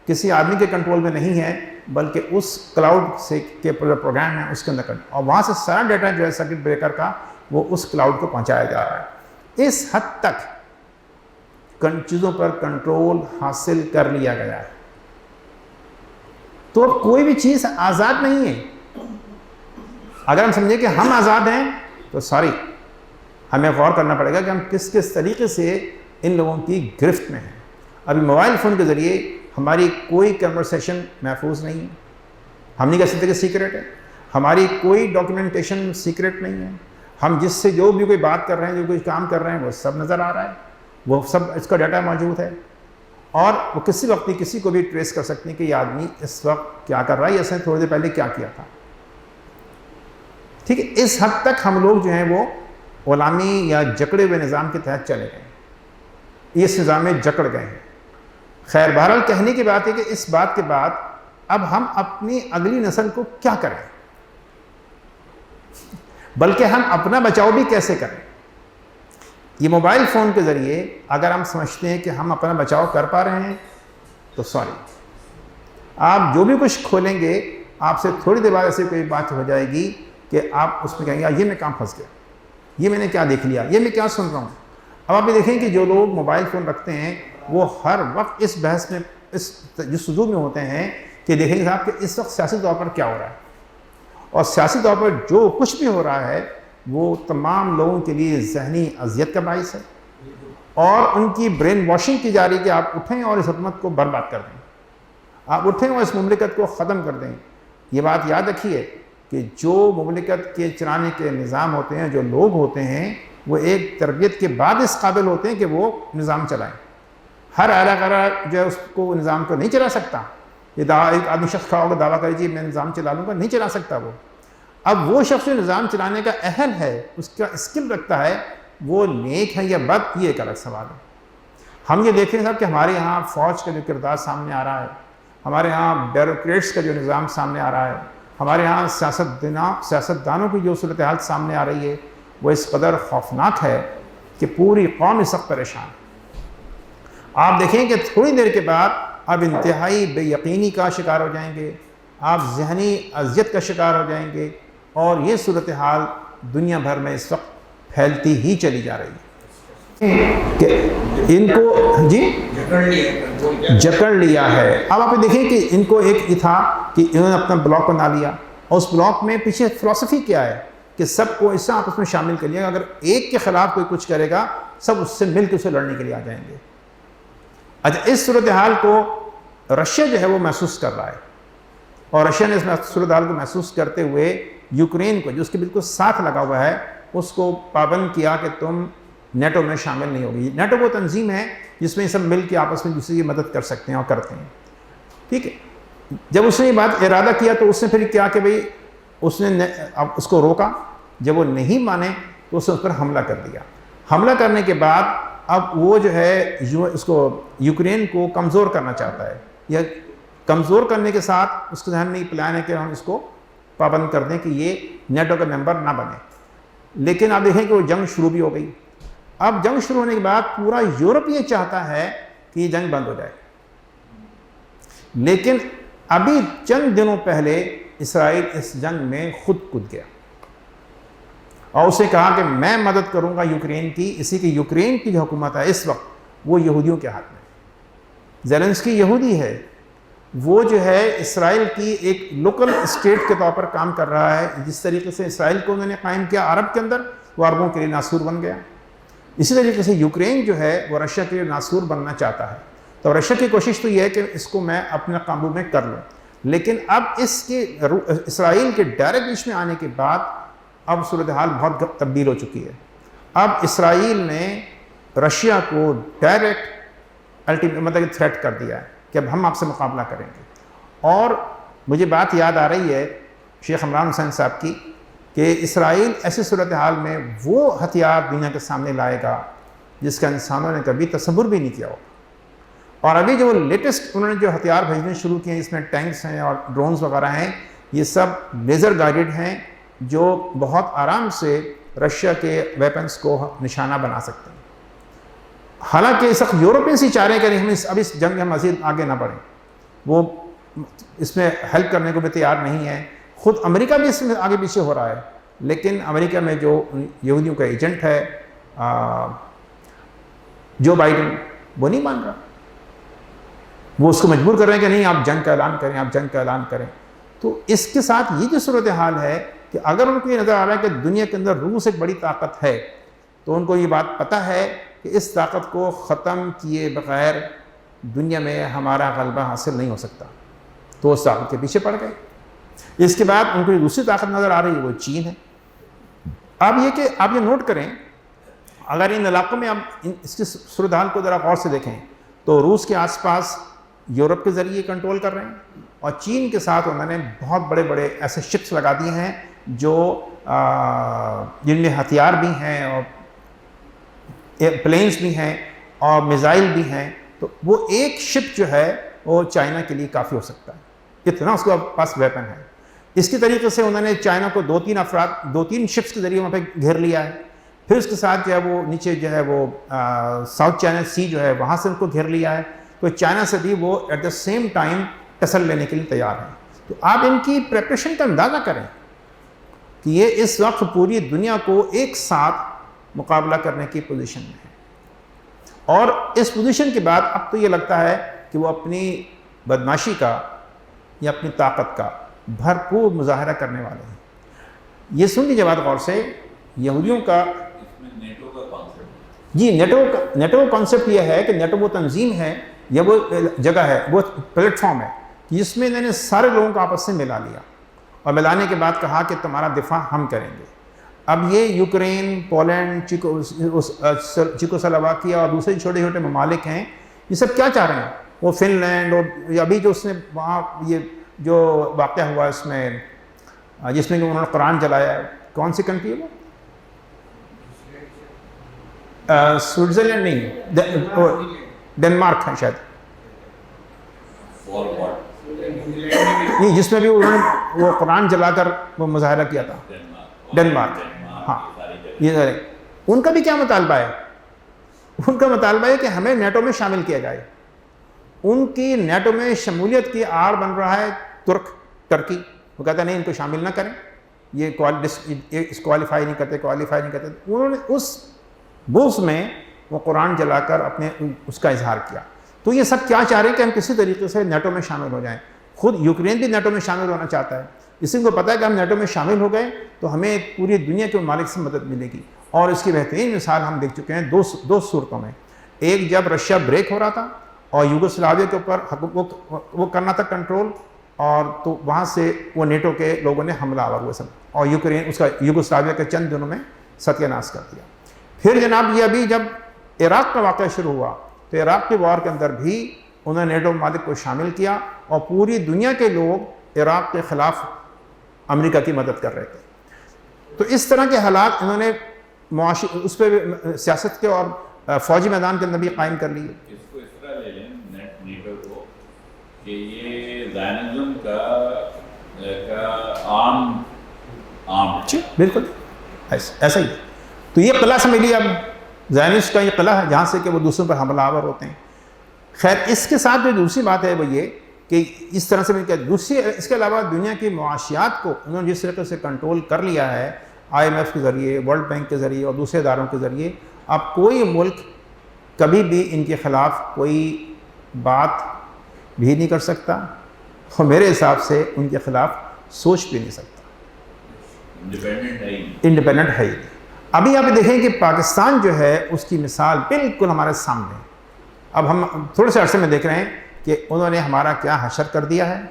کسی آدمی کے کنٹرول میں نہیں ہے بلکہ اس کلاؤڈ سے کے پروگرام ہے اس کے اندر اور وہاں سے سارا ڈیٹا جو ہے سرکٹ بریکر کا وہ اس کلاؤڈ کو پہنچایا جا رہا ہے. اس حد تک چیزوں پر کنٹرول حاصل کر لیا گیا ہے. تو اب کوئی بھی چیز آزاد نہیں ہے. اگر ہم سمجھیں کہ ہم آزاد ہیں تو سوری، ہمیں غور کرنا پڑے گا کہ ہم کس کس طریقے سے ان لوگوں کی گرفت میں ہیں. ابھی موبائل فون کے ذریعے ہماری کوئی کنورسیشن محفوظ نہیں ہے. ہم نہیں کہہ سکتے کہ سیکرٹ ہے. ہماری کوئی ڈاکیومنٹیشن سیکرٹ نہیں ہے. ہم جس سے جو بھی کوئی بات کر رہے ہیں، جو کوئی کام کر رہے ہیں، وہ سب نظر آ رہا ہے، وہ سب اس کا ڈیٹا موجود ہے اور وہ کسی وقت کسی کو بھی ٹریس کر سکتے ہیں کہ یہ آدمی اس وقت کیا کر رہا ہے، اس نے تھوڑی دیر پہلے کیا کیا تھا. ٹھیک ہے. اس حد تک ہم لوگ جو ہیں وہ غلامی یا جکڑے ہوئے نظام کے تحت چلے گئے ہیں، اس نظام میں جکڑ گئے ہیں. خیر بہرحال کہنے کی بات ہے کہ اس بات کے بعد اب ہم اپنی اگلی نسل کو کیا کریں، بلکہ ہم اپنا بچاؤ بھی کیسے کریں. یہ موبائل فون کے ذریعے اگر ہم سمجھتے ہیں کہ ہم اپنا بچاؤ کر پا رہے ہیں تو سوری، آپ جو بھی کچھ کھولیں گے آپ سے تھوڑی دیر بعد ایسی کوئی بات ہو جائے گی کہ آپ اس میں کہیں گے یہ میں کہاں پھنس گیا، یہ میں نے کیا دیکھ لیا، یہ میں کیا سن رہا ہوں. اب آپ یہ دیکھیں کہ جو لوگ موبائل فون رکھتے ہیں وہ ہر وقت اس بحث میں اس جستجو میں ہوتے ہیں کہ دیکھیں گے صاحب کہ اس وقت سیاسی طور پر کیا ہو رہا ہے، اور سیاسی طور پر جو کچھ بھی ہو رہا ہے وہ تمام لوگوں کے لیے ذہنی اذیت کا باعث ہے اور ان کی برین واشنگ کی جا رہی ہے کہ آپ اٹھیں اور اس حکومت کو برباد کر دیں، آپ اٹھیں اور اس مملکت کو ختم کر دیں. یہ بات یاد رکھیے کہ جو مملکت کے چلانے کے نظام ہوتے ہیں، جو لوگ ہوتے ہیں، وہ ایک تربیت کے بعد اس قابل ہوتے ہیں کہ وہ نظام چلائیں. ہر اعلیٰ قرار جو ہے اس کو نظام کو نہیں چلا سکتا. یہ ایک آدمی شخص کھڑا ہوگا دعویٰ کرے جی میں نظام چلا لوں گا، نہیں چلا سکتا وہ. اب وہ شخص جو نظام چلانے کا اہل ہے، اس کا اسکل رکھتا ہے، وہ نیک ہے یا بد، یہ ایک الگ سوال ہے. ہم یہ دیکھ رہے ہیں صاحب کہ ہمارے یہاں فوج کا جو کردار سامنے آ رہا ہے، ہمارے یہاں بیوروکریٹس کا جو نظام سامنے آ رہا ہے، ہمارے یہاں سیاستدانوں کی جو صورتحال سامنے آ رہی ہے، وہ اس قدر خوفناک ہے کہ پوری قوم اس وقت پریشان. آپ دیکھیں کہ تھوڑی دیر کے بعد آپ انتہائی بے یقینی کا شکار ہو جائیں گے، آپ ذہنی اذیت کا شکار ہو جائیں گے، اور یہ صورتحال دنیا بھر میں اس وقت پھیلتی ہی چلی جا رہی ہے کہ ان کو جی جکڑ لیا ہے. اب آپ دیکھیں کہ ان کو ایک یہ تھا کہ انہوں نے اپنا بلاک بنا لیا اور اس بلاک میں پیچھے فلسفی کیا ہے کہ سب کو اس سے آپ اس میں شامل کر لیا. اگر ایک کے خلاف کوئی کچھ کرے گا سب اس سے مل کے اسے لڑنے کے لیے آ جائیں گے. اچھا اس صورتحال کو رشیا جو ہے وہ محسوس کر رہا ہے اور رشیا نے اس صورتحال کو محسوس کرتے ہوئے یوکرین کو جو اس کے بالکل ساتھ لگا ہوا ہے اس کو پابند کیا کہ تم نیٹو میں شامل نہیں ہوگی. نیٹو وہ تنظیم ہے جس میں سب مل کے آپس میں دوسرے کی مدد کر سکتے ہیں اور کرتے ہیں. ٹھیک ہے. جب اس نے یہ بات ارادہ کیا تو اس نے پھر کیا کہ بھئی اس نے اس کو روکا جب وہ نہیں مانے تو اس نے اس پر حملہ کر دیا. حملہ کرنے کے بعد اب وہ جو ہے اس کو یوکرین کو کمزور کرنا چاہتا ہے, یا کمزور کرنے کے ساتھ اس کے ذہن میں یہ پلان ہے کہ ہم اس کو پابند کر دیں کہ یہ نیٹو کا ممبر نہ بنے. لیکن آپ دیکھیں کہ وہ جنگ شروع بھی ہو گئی. اب جنگ شروع ہونے کے بعد پورا یورپ یہ چاہتا ہے کہ یہ جنگ بند ہو جائے, لیکن ابھی چند دنوں پہلے اسرائیل اس جنگ میں خود کود گیا اور اس نے کہا کہ میں مدد کروں گا یوکرین کی, اسی کہ یوکرین کی جو حکومت ہے اس وقت وہ یہودیوں کے ہاتھ میں. زیلنسکی یہودی ہے, وہ جو ہے اسرائیل کی ایک لوکل اسٹیٹ کے طور پر کام کر رہا ہے. جس طریقے سے اسرائیل کو انہوں نے قائم کیا عرب کے اندر, وہ عربوں کے لیے ناسور بن گیا. اسی طریقے سے یوکرین جو ہے وہ رشیا کے لیے ناسور بننا چاہتا ہے. تو رشیا کی کوشش تو یہ ہے کہ اس کو میں اپنے قابو میں کر لوں, لیکن اب اس کے اسرائیل کے ڈائریکٹ بیچ میں آنے کے بعد اب صورتحال بہت تبدیل ہو چکی ہے. اب اسرائیل نے رشیا کو ڈائریکٹ مطلب تھریٹ کر دیا ہے کہ اب ہم آپ سے مقابلہ کریں گے. اور مجھے بات یاد آ رہی ہے شیخ عمران حسین صاحب کی کہ اسرائیل ایسی صورتحال میں وہ ہتھیار دنیا کے سامنے لائے گا جس کا انسانوں نے کبھی تصور بھی نہیں کیا ہوگا. اور ابھی جو لیٹسٹ انہوں نے جو ہتھیار بھیجنے شروع کیے ہیں, اس میں ٹینکس ہیں اور ڈرونز وغیرہ ہیں, یہ سب لیزر گائیڈڈ ہیں جو بہت آرام سے رشیا کے ویپنز کو نشانہ بنا سکتے ہیں. حالانکہ اس وقت یورپینس ہی چاہ رہے ہیں کہ ہم اب اس جنگ میں مزید آگے نہ بڑھیں, وہ اس میں ہیلپ کرنے کو بھی تیار نہیں ہے. خود امریکہ بھی اس میں آگے پیچھے ہو رہا ہے, لیکن امریکہ میں جو یہودیوں کا ایجنٹ ہے جو بائیڈن, وہ نہیں مان رہا. وہ اس کو مجبور کر رہے ہیں کہ نہیں آپ جنگ کا اعلان کریں, آپ جنگ کا اعلان کریں. تو اس کے ساتھ یہ جو صورتحال ہے کہ اگر ان کو یہ نظر آ رہا ہے کہ دنیا کے اندر روس ایک بڑی طاقت ہے, تو ان کو یہ بات پتہ ہے کہ اس طاقت کو ختم کیے بغیر دنیا میں ہمارا غلبہ حاصل نہیں ہو سکتا, تو اس طاقت کے پیچھے پڑ گئے. اس کے بعد ان کو یہ دوسری طاقت نظر آ رہی ہے, وہ چین ہے. اب یہ کہ آپ یہ نوٹ کریں, اگر ان علاقوں میں آپ اس کی صورتحال کو ذرا غور سے دیکھیں تو روس کے آس پاس یورپ کے ذریعے کنٹرول کر رہے ہیں, اور چین کے ساتھ انہوں نے بہت بڑے بڑے ایسے شپس لگا دیے ہیں جو جن میں ہتھیار بھی ہیں اور پلینز بھی ہیں اور میزائل بھی ہیں. تو وہ ایک شپ جو ہے وہ چائنا کے لیے کافی ہو سکتا ہے, اتنا اس کے پاس ویپن ہے. اس کی طریقے سے انہوں نے چائنا کو دو تین شپس کے ذریعے وہاں پہ گھیر لیا ہے. پھر اس کے ساتھ جو ہے وہ نیچے جو ہے وہ ساؤتھ چائنا سی جو ہے وہاں سے ان کو گھیر لیا ہے. تو چائنا سے بھی وہ at the same time tussle لینے کے لیے تیار ہیں. تو آپ ان کی پریپریشن کا اندازہ کریں کہ یہ اس وقت پوری دنیا کو ایک ساتھ مقابلہ کرنے کی پوزیشن میں ہے. اور اس پوزیشن کے بعد اب تو یہ لگتا ہے کہ وہ اپنی بدماشی کا یا اپنی طاقت کا بھرپور مظاہرہ کرنے والے ہیں. یہ سن لیجیے بات غور سے, یہودیوں کا نیٹو کا کانسیپٹ, جی نیٹو کا کانسیپٹ یہ ہے کہ نیٹو وہ تنظیم ہے یا وہ جگہ ہے, وہ پلیٹ فارم ہے جس میں انہوں نے سارے لوگوں کو آپس سے ملا لیا, اور ملانے کے بعد کہا کہ تمہارا دفاع ہم کریں گے. اب یہ یوکرین, پولینڈ, چیکوسلواکیا اور دوسرے چھوٹے چھوٹے ممالک ہیں, یہ سب کیا چاہ رہے ہیں؟ وہ فن لینڈ اور ابھی جو اس نے وہاں یہ جو واقعہ ہوا اس میں جس میں کہ انہوں نے قرآن جلایا ہے, کون سی کنٹری ہے وہ؟ سوئٹزرلینڈ نہیں, ڈنمارک ہے شاید, جس میں بھی انہوں نے وہ قرآن جلا کر وہ مظاہرہ کیا تھا. ڈنمارک, ہاں. یہ ان کا بھی کیا مطالبہ ہے؟ ان کا مطالبہ ہے کہ ہمیں نیٹو میں شامل کیا جائے. ان کی نیٹو میں شمولیت کی آڑ بن رہا ہے ترکی. وہ کہتا ہے نہیں ان کو شامل نہ کریں, یہ کوالیفائی نہیں کرتے. انہوں نے اس بوس میں وہ قرآن جلا کر اپنے اس کا اظہار کیا. تو یہ سب کیا چاہ رہے ہیں کہ ہم کسی طریقے سے نیٹو میں شامل ہو جائیں. خود یوکرین بھی نیٹو میں شامل ہونا چاہتا ہے. اسی کو پتہ ہے کہ ہم نیٹو میں شامل ہو گئے تو ہمیں پوری دنیا کے ممالک سے مدد ملے گی. اور اس کی بہترین مثال ہم دیکھ چکے ہیں دو صورتوں میں. ایک جب رشیا بریک ہو رہا تھا اور یوگوسلاویا کے اوپر وہ کرنا تھا کنٹرول, اور تو وہاں سے وہ نیٹو کے لوگوں نے حملہ آور ہوئے سب, اور یوکرین اس کا یوگوسلاویا کے چند دنوں میں ستیہ ناش کر دیا. پھر جناب یہ ابھی جب عراق کا واقعہ شروع ہوا تو عراق کے وار کے اندر بھی انہوں نے نیٹو ممالک کو شامل کیا, اور پوری دنیا کے لوگ عراق کے خلاف امریکہ کی مدد کر رہے تھے. تو اس طرح کے حالات انہوں نے معاشی اس پہ سیاست کے اور فوجی میدان کے اندر بھی قائم کر لیے. اس کو اس طرح لے لیں نیٹو کو کہ یہ زائنزم کا عام بالکل ایسا ہی. تو یہ قلعہ سمجھ لیے اب زائنسٹ کا یہ قلعہ ہے جہاں سے کہ وہ دوسروں پر حملہ آور ہوتے ہیں. خیر اس کے ساتھ جو دوسری بات ہے وہ یہ کہ اس طرح سے دوسری اس کے علاوہ دنیا کی معاشیات کو انہوں نے جس طریقے سے کنٹرول کر لیا ہے IMF کے ذریعے, ورلڈ بینک کے ذریعے اور دوسرے اداروں کے ذریعے, اب کوئی ملک کبھی بھی ان کے خلاف کوئی بات بھی نہیں کر سکتا اور میرے حساب سے ان کے خلاف سوچ بھی نہیں سکتا. انڈیپینڈنٹ ہے ہی نہیں. ابھی آپ دیکھیں کہ پاکستان جو ہے اس کی مثال بالکل ہمارے سامنے ہے. اب ہم تھوڑے سے عرصے میں دیکھ رہے ہیں کہ انہوں نے ہمارا کیا حشر کر دیا ہے,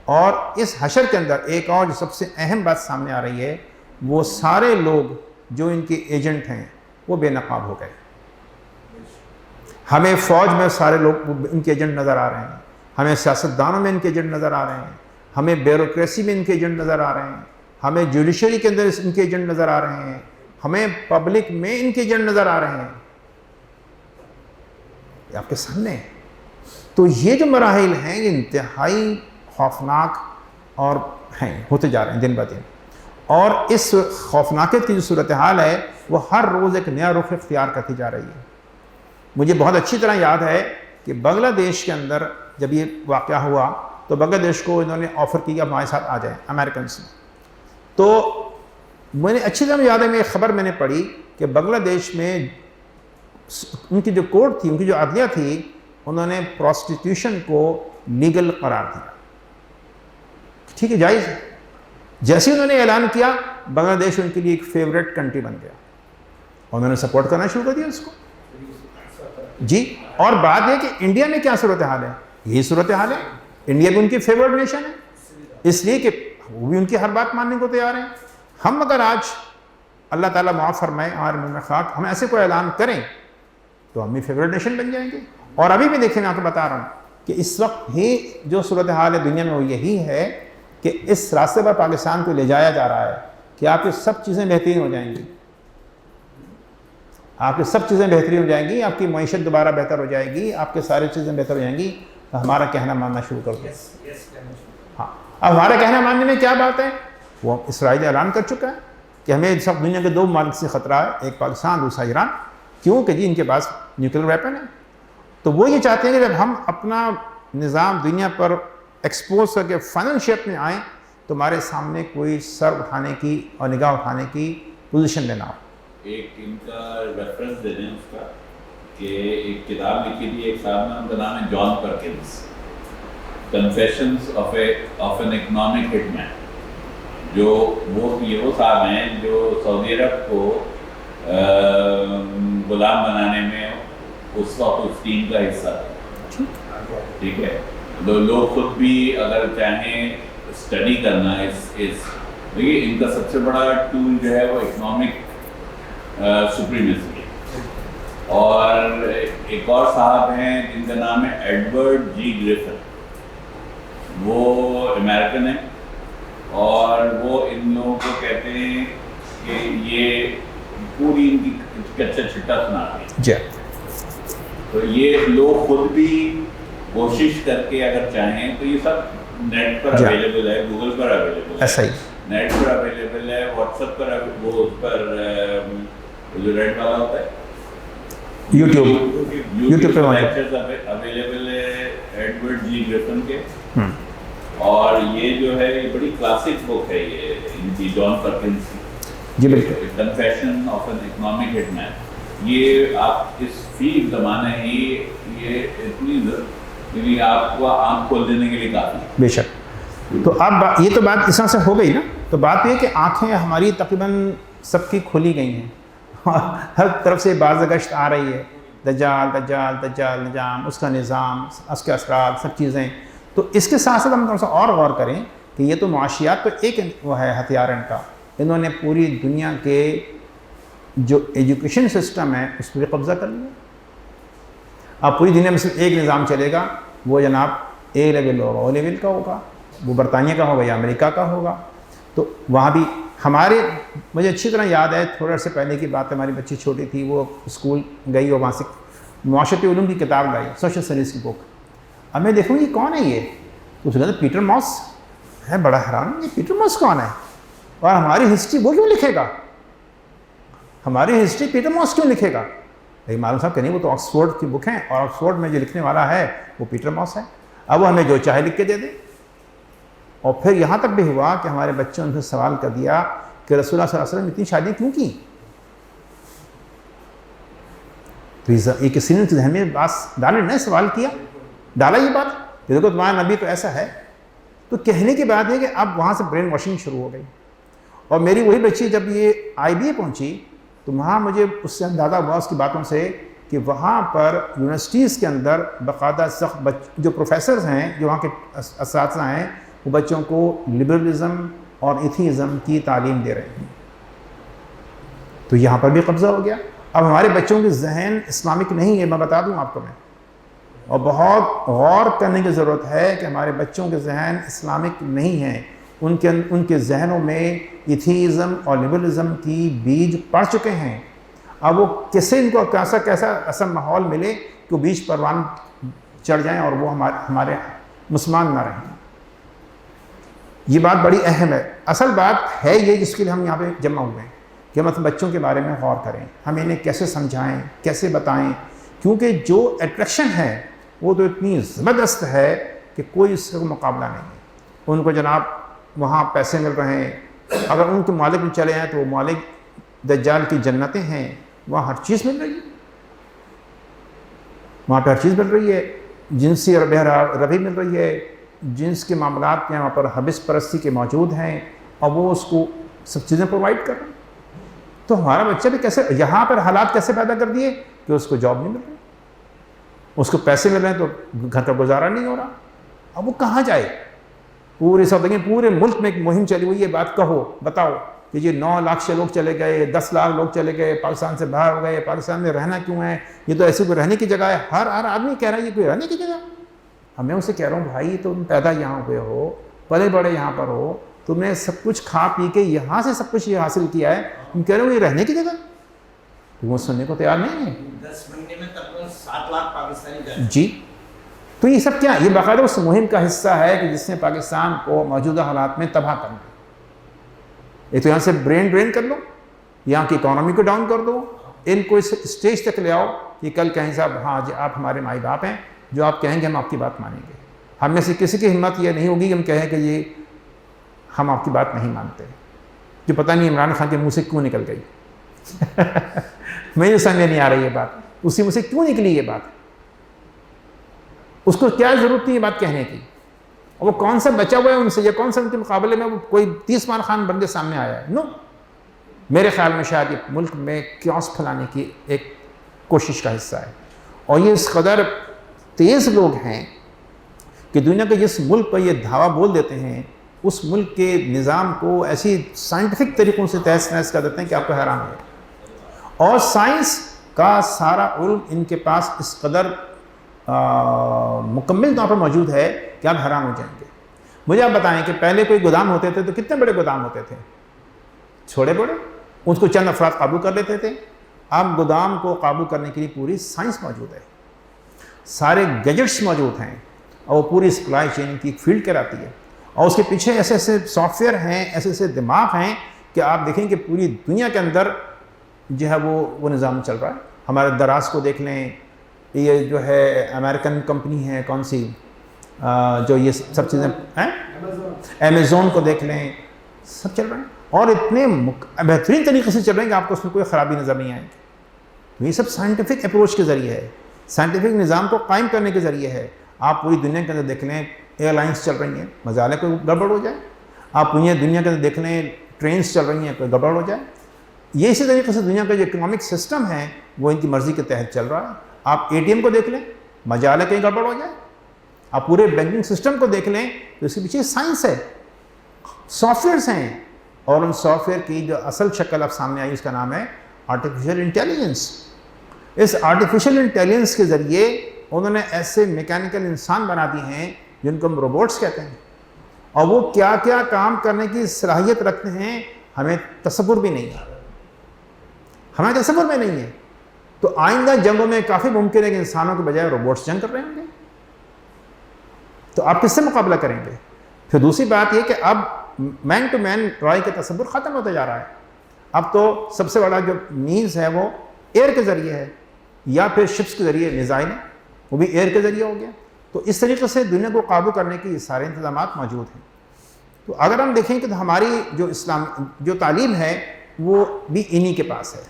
اور اس حشر کے اندر ایک اور جو سب سے اہم بات سامنے آ رہی ہے وہ سارے لوگ جو ان کے ایجنٹ ہیں وہ بے نقاب ہو گئے. ہمیں فوج میں سارے لوگ ان کے ایجنٹ نظر آ رہے ہیں, ہمیں سیاستدانوں میں ان کے ایجنٹ نظر آ رہے ہیں, ہمیں بیوروکریسی میں ان کے ایجنٹ نظر آ رہے ہیں, ہمیں جوڈیشری کے اندر ان کے ایجنٹ نظر آ رہے ہیں, ہمیں پبلک میں ان کے ایجنٹ نظر آ رہے ہیں. یہ آپ کے سامنے ہے. تو یہ جو مراحل ہیں یہ انتہائی خوفناک اور ہیں, ہوتے جا رہے ہیں دن بہ دن. اور اس خوفناکیت کی جو صورتحال ہے وہ ہر روز ایک نیا رخ اختیار کرتی جا رہی ہے. مجھے بہت اچھی طرح یاد ہے کہ بنگلہ دیش کے اندر جب یہ واقعہ ہوا تو بنگلہ دیش کو انہوں نے آفر کیا ہمارے ساتھ آ جائیں امریکنس نے. تو مجھے اچھی طرح یاد ہے, خبر میں نے پڑھی کہ بنگلہ دیش میں ان کی جو کورٹ تھی, ان کی جو عدلیہ تھی, انہوں نے پروسٹیٹیوشن کو لیگل قرار دیا. ٹھیک ہے, جائز ہے. جیسے انہوں نے اعلان کیا بنگلہ دیش ان کے لیے ایک فیوریٹ کنٹری بن گیا اور میں نے سپورٹ کرنا شروع کر دیا اس کو. جی, اور بات یہ کہ انڈیا میں کیا صورتحال ہے, یہی صورتحال ہے. انڈیا بھی ان کی فیورٹ نیشن ہے, اس لیے کہ وہ بھی ان کی ہر بات ماننے کو تیار ہیں. ہم اگر آج اللہ تعالیٰ معاف فرمائے ہمارے منہ میں خاک, ہم ایسے کوئی اعلان کریں تو ہم بھی فیورٹ نیشن بن جائیں گے. اور ابھی بھی دیکھیں, میں آپ کو بتا رہا ہوں کہ اس وقت ہی جو صورتحال ہے دنیا میں وہ یہی ہے کہ اس راستے پر پاکستان کو لے جایا جا رہا ہے کہ آپ کی سب چیزیں بہترین ہو جائیں گی, آپ کی سب چیزیں بہترین ہو جائیں گی, آپ کی معیشت دوبارہ بہتر ہو جائے گی, آپ کی ساری چیزیں بہتر ہو جائیں گی. تو ہمارا کہنا ماننا شروع کر دیں. ہاں, اب ہمارا کہنا ماننے میں کیا بات ہے, وہ اسرائیل اعلان کر چکا ہے کہ ہمیں سب دنیا کے 2 ممالک سے خطرہ ہے, ایک پاکستان دوسرا ایران. کیوں کہ جی ان کے پاس نیوکلیر ویپن ہے. تو وہ یہ چاہتے ہیں کہ جب ہم اپنا نظام دنیا پر ایکسپوز کر کے فائنل شیپ میں آئیں تو ہمارے سامنے کوئی سر اٹھانے کی اور نگاہ اٹھانے کی پوزیشن لینا ہو. ایک ان کا ریفرنس دے دیں اس کا کہ ایک کتاب لکھی تھی ایک صاحب نے, ان کا نام ہے جان پرکنس, کنفیشنز آف این اکنامک ہٹ مین. جو وہ صاحب ہیں جو سعودی عرب کو غلام بنانے میں اس وقت اس ٹیم کا حصہ تھا. ٹھیک ہے, تو لوگ خود بھی اگر چاہیں اسٹڈی کرنا دیکھیے ان کا سب سے بڑا ٹول جو ہے وہ اکنامک سپریمیسی ہے. اور ایک اور صاحب ہیں جن کا نام ہے ایڈورڈ جی گریفن, وہ امریکن ہیں اور وہ ان لوگوں کو کہتے ہیں کہ یہ پوری ان کی کچا چھٹا سناتے ہیں. تو یہ لوگ خود بھی کوشش کر کے اگر چاہیں تو یہ سب نیٹ پر اویلیبل ہے, گوگل پر اویلیبل ہے, نیٹ پر اویلیبل ہے, واٹس ایپ پر, وہ اس پر جو ریڈ والا ہوتا ہے یوٹیوب پہ لیکچرز اویلیبل ہے ایڈورڈ جی گریفن کے. اور یہ جو ہے یہ بڑی کلاسک بک ہے یہ ان کی, جان پرکنس کی, کنفیشن آف این اکنامک ہٹ مین. یہ آپ اس فی زمانے ہی یہ اتنی آپ کو آنکھ کھول دینے کے لیے کافی. بے شک. تو اب یہ تو بات اس طرح سے ہو گئی نا, تو بات یہ کہ آنکھیں ہماری تقریباً سب کی کھولی گئی ہیں, ہر طرف سے باز گشت آ رہی ہے, دجال نظام, اس کا نظام, اس کے اثرات, سب چیزیں. تو اس کے ساتھ ساتھ ہم تھوڑا سا اور غور کریں کہ یہ تو معاشیات تو ایک وہ ہے ہتھیار ان کا, انہوں نے پوری دنیا کے جو ایجوکیشن سسٹم ہے اس پہ قبضہ کر لیا. اب پوری دنیا میں صرف ایک نظام چلے گا, وہ جناب اے لیول ہوگا, او لیول کا ہوگا, وہ برطانیہ کا ہوگا یا امریکہ کا ہوگا. تو وہاں بھی مجھے اچھی طرح یاد ہے، تھوڑا سے پہلے کی بات ہے، ہماری بچی چھوٹی تھی، وہ اسکول گئی اور وہاں سے معاشرتی علوم کی کتاب لائی، سوشل اسٹڈیز کی بک. اب میں دیکھوں یہ کون ہے یہ؟ تو اس نے کہا پیٹر ماس ہے. بڑا حیران، یہ پیٹر ماس کون ہے اور ہماری ہسٹری وہ کیوں لکھے گا؟ ہماری ہسٹری پیٹر ماس کیوں لکھے گا؟ لیکن معلوم صاحب کہ نہیں، وہ تو آکسفورڈ کی بک ہیں اور آکسفورڈ میں جو لکھنے والا ہے وہ پیٹر ماس ہے. اب وہ ہمیں جو چاہے لکھ کے دے دے. اور پھر یہاں تک بھی ہوا کہ ہمارے بچوں نے سوال کر دیا کہ رسول اللہ صلی اللہ علیہ وسلم اتنی شادی کیوں کی؟ تو یہ کسی نے ذہن میں بات ڈالی، نہیں سوال کیا، ڈالا یہ بات کہ دیکھو تمہارا نبی تو ایسا ہے. تو کہنے کی بات ہے کہ اب وہاں سے برین واشنگ شروع ہو گئی. اور میری وہی بچی جب یہ IBA پہنچی تو وہاں مجھے اس سے اندازہ ہوا اس کی باتوں سے کہ وہاں پر یونیورسٹیز کے اندر باقاعدہ سخت جو پروفیسرز ہیں، جو وہاں کے اساتذہ ہیں، وہ بچوں کو لبرلزم اور ایتھیزم کی تعلیم دے رہے ہیں. تو یہاں پر بھی قبضہ ہو گیا. اب ہمارے بچوں کے ذہن اسلامک نہیں ہے، میں بتا دوں آپ کو میں. اور بہت غور کرنے کی ضرورت ہے کہ ہمارے بچوں کے ذہن اسلامک نہیں ہیں. ان کے ذہنوں میں ایتھیزم اور لبرلزم کی بیج پڑ چکے ہیں. اب وہ کیسے ان کو کیسا ایسا ماحول ملے کہ وہ بیج پروان چڑھ جائیں اور وہ ہمارے مسلمان نہ رہیں. یہ بات بڑی اہم ہے. اصل بات ہے یہ جس کے لیے ہم یہاں پہ جمع ہوئے ہیں کہ ہم بچوں کے بارے میں غور کریں، ہم انہیں کیسے سمجھائیں، کیسے بتائیں. کیونکہ جو اٹریکشن ہے وہ تو اتنی زبردست ہے کہ کوئی اس کا مقابلہ نہیں ہے. ان کو جناب وہاں پیسے مل رہے ہیں، اگر ان کے مالک میں چلے ہیں تو وہ مالک دجال کی جنتیں ہیں، وہاں ہر چیز مل رہی ہے، وہاں پہ ہر چیز مل رہی ہے. جنسی ربی مل رہی ہے، جنس کے معاملات کے یہاں پر حبس پرستی کے موجود ہیں اور وہ اس کو سب چیزیں پرووائڈ کر رہے ہیں. تو ہمارا بچہ بھی کیسے یہاں پر حالات کیسے پیدا کر دیے کہ اس کو جاب نہیں مل رہی، اس کو پیسے مل رہے ہیں تو گھر کا گزارا نہیں ہو رہا. اب وہ کہاں جائے؟ پورے پورے ملک میں ایک مہم چلی ہوئی ہے، بات کہو بتاؤ کہ یہ 9 لاکھ سے لوگ چلے گئے، 10 لاکھ لوگ چلے گئے، پاکستان سے باہر ہو گئے، پاکستان میں رہنا کیوں ہے؟ یہ تو ایسے کوئی رہنے کی جگہ ہے. ہر آدمی کہہ رہا ہے یہ کوئی رہنے کی جگہ. اب میں اسے کہہ رہا ہوں بھائی تم پیدا یہاں ہوئے ہو، پلے بڑے یہاں پر ہو، تم نے سب کچھ کھا پی کے یہاں سے سب کچھ یہ حاصل کیا ہے، تم کہہ رہے ہو یہ رہنے کی جگہ؟ وہ سننے کو تیار نہیں ہے. 10 مہینے میں تقریباً 7 لاکھ پاکستانی گئے. جی تو یہ سب کیا؟ یہ باقاعدہ اس مہم کا حصہ ہے کہ جس نے پاکستان کو موجودہ حالات میں تباہ کر دیا. ایک تو یہاں سے برین ڈرین کر لو، یہاں کی اکانومی کو ڈاؤن کر دو، ان کو اس اسٹیج تک لے آؤ کہ کل کہیں صاحب ہاں جی آپ ہمارے مائی باپ ہیں، جو آپ کہیں گے ہم آپ کی بات مانیں گے. ہم میں سے کسی کی ہمت یہ نہیں ہوگی کہ ہم کہیں کہ یہ ہم آپ کی بات نہیں مانتے. جو پتہ نہیں عمران خان کے منہ سے کیوں نکل گئی مجھے سمجھ نہیں آ رہی یہ بات، اسی منہ سے کیوں نکلی یہ بات؟ اس کو کیا ضرورت تھی یہ بات کہنے کی؟ اور وہ کون سا بچا ہوا ہے ان سے، یا کون سا ان کے مقابلے میں وہ کوئی 30 مان خان بندے سامنے آیا ہے؟ نو. میرے خیال میں شاید یہ ملک میں کیوس پھیلانے کی ایک کوشش کا حصہ ہے. اور یہ اس قدر تیز لوگ ہیں کہ دنیا کے جس ملک پر یہ دھاوا بول دیتے ہیں اس ملک کے نظام کو ایسی سائنٹیفک طریقوں سے تہس نہس کر دیتے ہیں کہ آپ کو حیران ہے. اور سائنس کا سارا علم ان کے پاس اس قدر مکمل طور پر موجود ہے کہ آپ حیران ہو جائیں گے. مجھے آپ بتائیں کہ پہلے کوئی گودام ہوتے تھے تو کتنے بڑے گودام ہوتے تھے؟ چھوٹے بڑے، اس کو چند افراد قابو کر لیتے تھے. اب گودام کو قابو کرنے کے لیے پوری سائنس موجود ہے، سارے گیجٹس موجود ہیں، اور وہ پوری سپلائی چین کی ایک فیلڈ کراتی ہے. اور اس کے پیچھے ایسے ایسے سافٹ ویئر ہیں، ایسے ایسے دماغ ہیں کہ آپ دیکھیں کہ پوری دنیا کے اندر جو ہے وہ نظام چل رہا ہے. ہمارے دراز کو دیکھ لیں، یہ جو ہے امریکن کمپنی ہے کون سی جو یہ سب چیزیں ہیں، امیزون کو دیکھ لیں، سب چل رہے ہیں اور اتنے بہترین طریقے سے چل رہے ہیں کہ آپ کو اس میں کوئی خرابی نظر نہیں آئے گی. یہ سب سائنٹیفک اپروچ کے ذریعے ہے، سائنٹیفک نظام کو قائم کرنے کے ذریعے ہے. آپ پوری دنیا کے اندر دیکھ لیں ایئر لائنس چل رہی ہیں، مزالے کوئی گڑبڑ ہو جائے. آپ پوری دنیا کے اندر دیکھ لیں ٹرینس چل رہی ہیں، کوئی گڑبڑ ہو جائے. یہ اسی طریقے سے دنیا کا جو اکنامک سسٹم ہے وہ ان کی مرضی کے تحت چل رہا ہے. آپ ATM کو دیکھ لیں، مجال ہے کہیں گڑبڑ ہو جائے. آپ پورے بینکنگ سسٹم کو دیکھ لیں تو اس کے پیچھے سائنس ہے، سافٹ ویئرس ہیں. اور ان سافٹ ویئر کی جو اصل شکل اب سامنے آئی اس کا نام ہے آرٹیفیشل انٹیلیجنس. اس آرٹیفیشل انٹیلیجنس کے ذریعے انہوں نے ایسے میکینیکل انسان بنا دیے ہیں جن کو ہم روبوٹس کہتے ہیں، اور وہ کیا کیا کام کرنے کی صلاحیت رکھتے ہیں ہمیں تصور بھی نہیں ہے، ہمیں تصور میں نہیں ہے. تو آئندہ جنگوں میں کافی ممکن ہے کہ انسانوں کے بجائے روبوٹس جنگ کر رہے ہوں گے، تو آپ کس سے مقابلہ کریں گے؟ پھر دوسری بات یہ کہ اب مین ٹو مین لڑائی کا تصور ختم ہوتا جا رہا ہے. اب تو سب سے بڑا جو مینز ہے وہ ایئر کے ذریعے ہے، یا پھر شپس کے ذریعے میزائل ہیں، وہ بھی ایئر کے ذریعے ہو گیا. تو اس طریقے سے دنیا کو قابو کرنے کی یہ سارے انتظامات موجود ہیں. تو اگر ہم دیکھیں کہ ہماری جو تعلیم ہے وہ بھی انہی کے پاس ہے.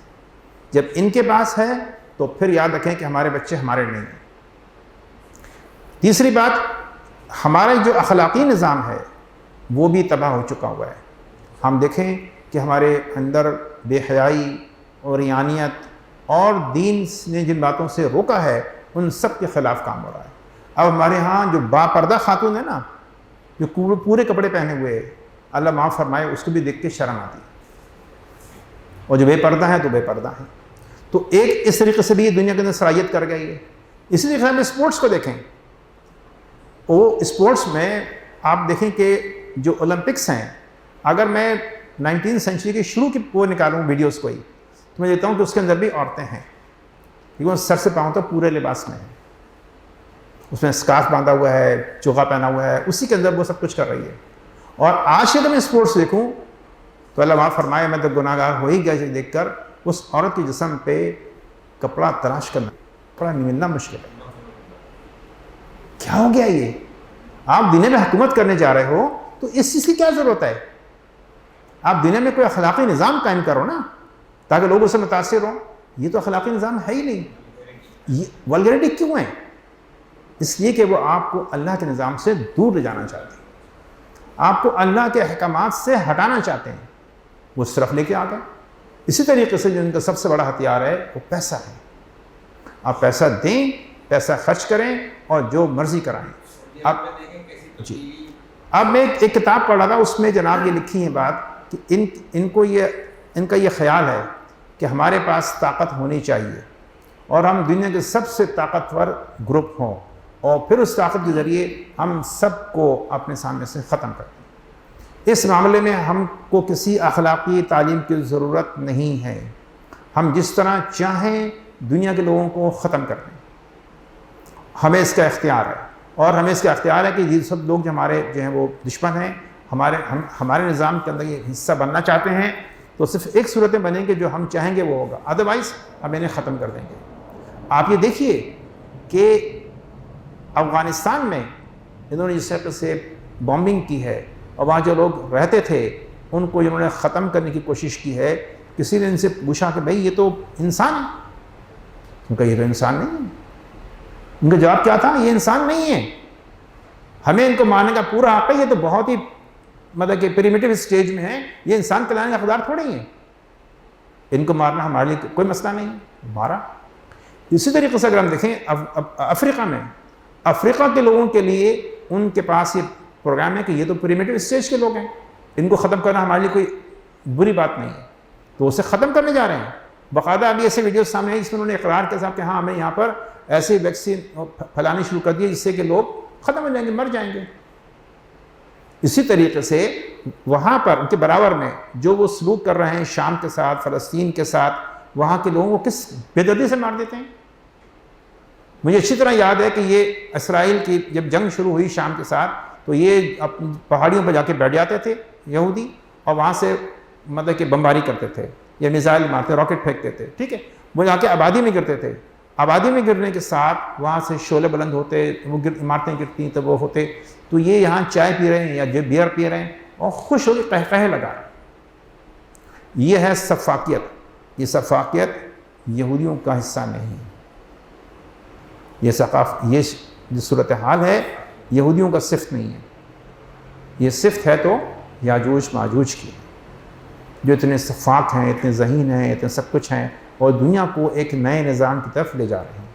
جب ان کے پاس ہے تو پھر یاد رکھیں کہ ہمارے بچے ہمارے نہیں ہیں. تیسری بات، ہمارا جو اخلاقی نظام ہے وہ بھی تباہ ہو چکا ہوا ہے. ہم دیکھیں کہ ہمارے اندر بے حیائی اور ریانیت اور دین نے جن باتوں سے روکا ہے ان سب کے خلاف کام ہو رہا ہے. اب ہمارے ہاں جو با پردہ خاتون ہے نا، جو پورے کپڑے پہنے ہوئے، اللہ معاف فرمائے، اس کو بھی دیکھ کے شرم آتی ہے. اور جو بے پردہ ہیں تو بے پردہ ہیں. تو ایک اس طریقے سے بھی یہ دنیا کے اندر صلاحیت کر گئی ہے. اسی طریقے ہم اسپورٹس کو دیکھیں، وہ اسپورٹس میں آپ دیکھیں کہ جو اولمپکس ہیں، اگر میں 19 سینچری کے شروع کی وہ نکالوں ویڈیوز کو ہی، تو میں دیکھتا ہوں کہ اس کے اندر بھی عورتیں ہیں، کیونکہ وہ سر سے پاؤں تک پورے لباس میں ہیں. اس میں اسکارف باندھا ہوا ہے، چوغا پہنا ہوا ہے، اسی کے اندر وہ سب کچھ کر رہی ہے. اور آج کے میں اسپورٹس دیکھوں تو اللہ معاف فرمائے، میں تو گناہ گار ہو ہی گیا دیکھ کر اس عورت کے جسم پہ کپڑا تلاش کرنا، کپڑا ملنا مشکل ہے. کیا ہو گیا یہ؟ آپ دنیا میں حکومت کرنے جا رہے ہو تو اس چیز کی کیا ضرورت ہے؟ آپ دنیا میں کوئی اخلاقی نظام قائم کرو نا، تاکہ لوگ اس سے متاثر ہوں. یہ تو اخلاقی نظام ہے ہی نہیں. یہ ولگریٹی کیوں ہے؟ اس لیے کہ وہ آپ کو اللہ کے نظام سے دور لے جانا چاہتے ہیں، آپ کو اللہ کے احکامات سے ہٹانا چاہتے ہیں. وہ صرف لے کے آ گئے. اسی طریقے سے جو ان کا سب سے بڑا ہتھیار ہے وہ پیسہ ہے. آپ پیسہ دیں، پیسہ خرچ کریں اور جو مرضی کرائیں. اب میں ایک کتاب پڑھ رہا تھا، اس میں جناب یہ لکھی ہے بات کہ ان کا یہ خیال ہے کہ ہمارے پاس طاقت ہونی چاہیے اور ہم دنیا کے سب سے طاقتور گروپ ہوں، اور پھر اس طاقت کے ذریعے ہم سب کو اپنے سامنے سے ختم کریں. اس معاملے میں ہم کو کسی اخلاقی تعلیم کی ضرورت نہیں ہے. ہم جس طرح چاہیں دنیا کے لوگوں کو ختم کر دیں، ہمیں اس کا اختیار ہے. اور ہمیں اس کا اختیار ہے کہ یہ سب لوگ جو ہمارے جو ہیں وہ دشمن ہیں، ہمارے نظام کے اندر یہ حصہ بننا چاہتے ہیں، تو صرف ایک صورتیں بنیں گے جو ہم چاہیں گے وہ ہوگا، ادروائز ہم انہیں ختم کر دیں گے. آپ یہ دیکھیے کہ افغانستان میں انہوں نے جس طرح سے بامبنگ کی ہے اور وہاں جو لوگ رہتے تھے ان کو انہوں نے ختم کرنے کی کوشش کی ہے. کسی نے ان سے پوچھا کہ بھائی یہ تو انسان ہے، ان کا یہ تو انسان نہیں ہے. ان کا جواب کیا تھا؟ یہ انسان نہیں ہے، ہمیں ان کو مارنے کا پورا حق ہے. یہ تو بہت ہی مطلب کہ پریمیٹیو اسٹیج میں ہے، یہ انسان کہلانے کا حقدار تھوڑے ہی ہیں، ان کو مارنا ہمارے لیے کوئی مسئلہ نہیں ہے، مارا. اسی طریقے سے اگر ہم دیکھیں افریقہ میں، افریقہ کے لوگوں کے لیے ان کے پاس یہ پروگرام ہے کہ یہ تو پریمیٹیو اسٹیج کے لوگ ہیں، ان کو ختم کرنا ہمارے لیے کوئی بری بات نہیں ہے، تو اسے ختم کرنے جا رہے ہیں. باقاعدہ ابھی ایسے ویڈیوز سامنے ہیں جس میں انہوں نے اقرار کیا صاحب کہ ہاں ہمیں یہاں پر ایسے ویکسین پھیلانی شروع کر دی جس سے کہ لوگ ختم ہو جائیں گے، مر جائیں گے. اسی طریقے سے وہاں پر ان کے برابر میں جو وہ سلوک کر رہے ہیں شام کے ساتھ، فلسطین کے ساتھ، وہاں کے لوگوں کو کس بے دردی سے مار دیتے ہیں. مجھے اچھی طرح یاد ہے کہ یہ اسرائیل کی جب جنگ شروع ہوئی شام کے ساتھ تو یہ پہاڑیوں پہ جا کے بیٹھ جاتے تھے یہودی، اور وہاں سے مطلب کہ بمباری کرتے تھے یا میزائل مارتے، راکٹ پھینکتے تھے. ٹھیک ہے، وہ جا کے آبادی میں گرتے تھے. آبادی میں گرنے کے ساتھ وہاں سے شعلے بلند ہوتے، وہ عمارتیں گرتی تو وہ ہوتے. تو یہ یہاں چائے پی رہے ہیں یا بیئر پی رہے ہیں اور خوش ہو کے قہقہے لگا رہے ہیں. یہ ہے سفاکیت. یہ سفاکیت یہودیوں کا حصہ نہیں. یہ جو صورتحال ہے یہودیوں کا صفت نہیں ہے، یہ صفت ہے تو یاجوج ماجوج کی، جو اتنے سفاک ہیں، اتنے ذہین ہیں، اتنے سب کچھ ہیں اور دنیا کو ایک نئے نظام کی طرف لے جا رہے ہیں.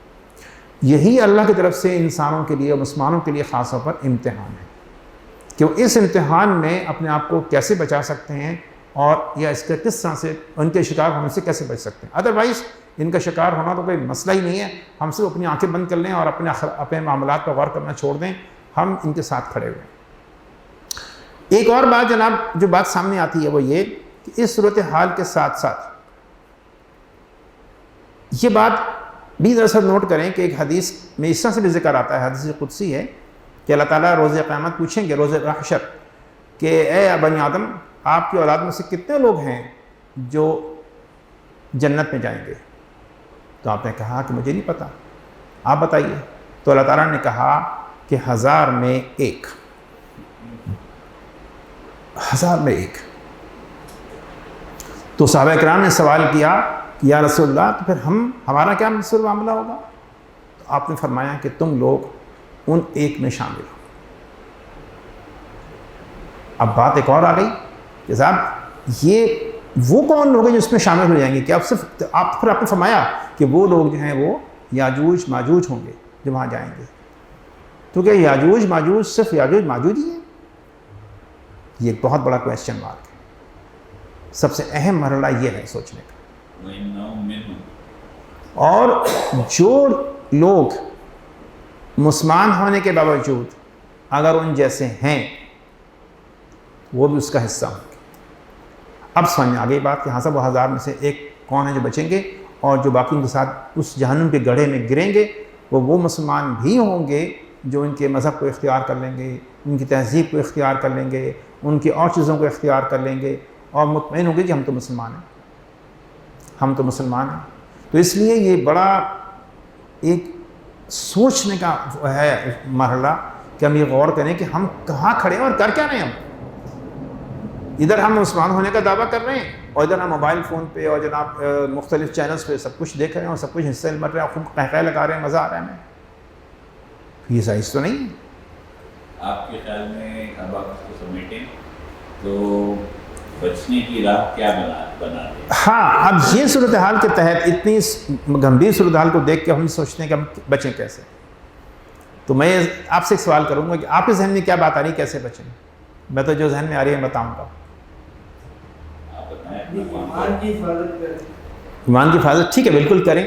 یہی اللہ کی طرف سے انسانوں کے لیے اور مسلمانوں کے لیے خاص طور پر امتحان ہے کہ وہ اس امتحان میں اپنے آپ کو کیسے بچا سکتے ہیں اور یا اس کے کس طرح سے ان کے شکار ہونے سے کیسے بچ سکتے ہیں. ادروائز ان کا شکار ہونا تو کوئی مسئلہ ہی نہیں ہے. ہم صرف اپنی آنکھیں بند کر لیں اور اپنے معاملات پر غور کرنا چھوڑ دیں. ہم ان کے ساتھ کھڑے ہوئے ہیں. ایک اور بات جناب جو بات سامنے آتی ہے وہ یہ کہ اس صورتحال کے ساتھ ساتھ یہ بات بھی دراصل نوٹ کریں کہ ایک حدیث میں اس طرح سے بھی ذکر آتا ہے، حدیث قدسی ہے کہ اللہ تعالیٰ روز قیامت پوچھیں گے، روز حشر، کہ اے بنی آدم آپ کی اولاد میں سے کتنے لوگ ہیں جو جنت میں جائیں گے؟ تو آپ نے کہا کہ مجھے نہیں پتا، آپ بتائیے۔ تو اللہ تعالیٰ نے کہا کہ 1000 میں 1، 1000 میں 1۔ تو صحابہ کرام نے سوال کیا کہ یا رسول اللہ تو پھر ہمارا کیا معاملہ ہوگا؟ تو آپ نے فرمایا کہ تم لوگ ان 1 میں شامل ہو۔ اب بات ایک اور آ گئی کہ صاحب یہ وہ کون لوگ ہیں جو اس میں شامل ہو جائیں گے؟ کہ آپ نے فرمایا کہ وہ لوگ جو ہیں وہ یاجوج ماجوج ہوں گے جو وہاں جائیں گے۔ تو کیا یاجوج ماجوج صرف یاجوج ماجوج ہی ہیں؟ یہ ایک بہت بڑا کویسچن مارک ہے۔ سب سے اہم مرحلہ یہ ہے سوچنے کا۔ اور جو لوگ مسلمان ہونے کے باوجود اگر ان جیسے ہیں وہ بھی اس کا حصہ ہوں گے۔ اب سمجھ میں آ گئی بات کہ ہاں صاحب وہ 1000 میں سے 1 کون ہے جو بچیں گے، اور جو باقی ان کے ساتھ اس جہنم کے گڑھے میں گریں گے وہ مسلمان بھی ہوں گے جو ان کے مذہب کو اختیار کر لیں گے، ان کی تہذیب کو اختیار کر لیں گے، ان کی اور چیزوں کو اختیار کر لیں گے، اور مطمئن ہوں گے کہ ہم تو مسلمان ہیں، ہم تو مسلمان ہیں۔ تو اس لیے یہ بڑا ایک سوچنے کا ہے مرحلہ کہ ہم یہ غور کریں کہ ہم کہاں کھڑے ہیں اور کر کیا رہے ہیں۔ ہم ادھر ہم مسلمان ہونے کا دعویٰ کر رہے ہیں اور ادھر ہم موبائل فون پہ اور جناب مختلف چینلز پہ سب کچھ دیکھ رہے ہیں اور سب کچھ حصے مر رہے ہیں، خوب قہقہ لگا رہے ہیں، مزہ آ رہا ہے ہمیں۔ یہ صحیح تو نہیں ہے۔ آپ کے خیال میں اب آپ اس کو سمیٹیں تو بچنے کی راہ کیا بنا دیں؟ ہاں، اب یہ صورتحال کے تحت اتنی گمبھیر صورتحال کو دیکھ کے ہم سوچتے ہیں کہ ہم بچیں کیسے۔ تو میں آپ سے ایک سوال کروں گا کہ آپ کے ذہن میں کیا بات آ رہی ہے کیسے بچیں؟ میں تو جو ذہن میں آ رہی ہے بتاؤں گا۔ ایمان کی حفاظت کریں۔ ایمان کی حفاظت ٹھیک ہے، بالکل کریں۔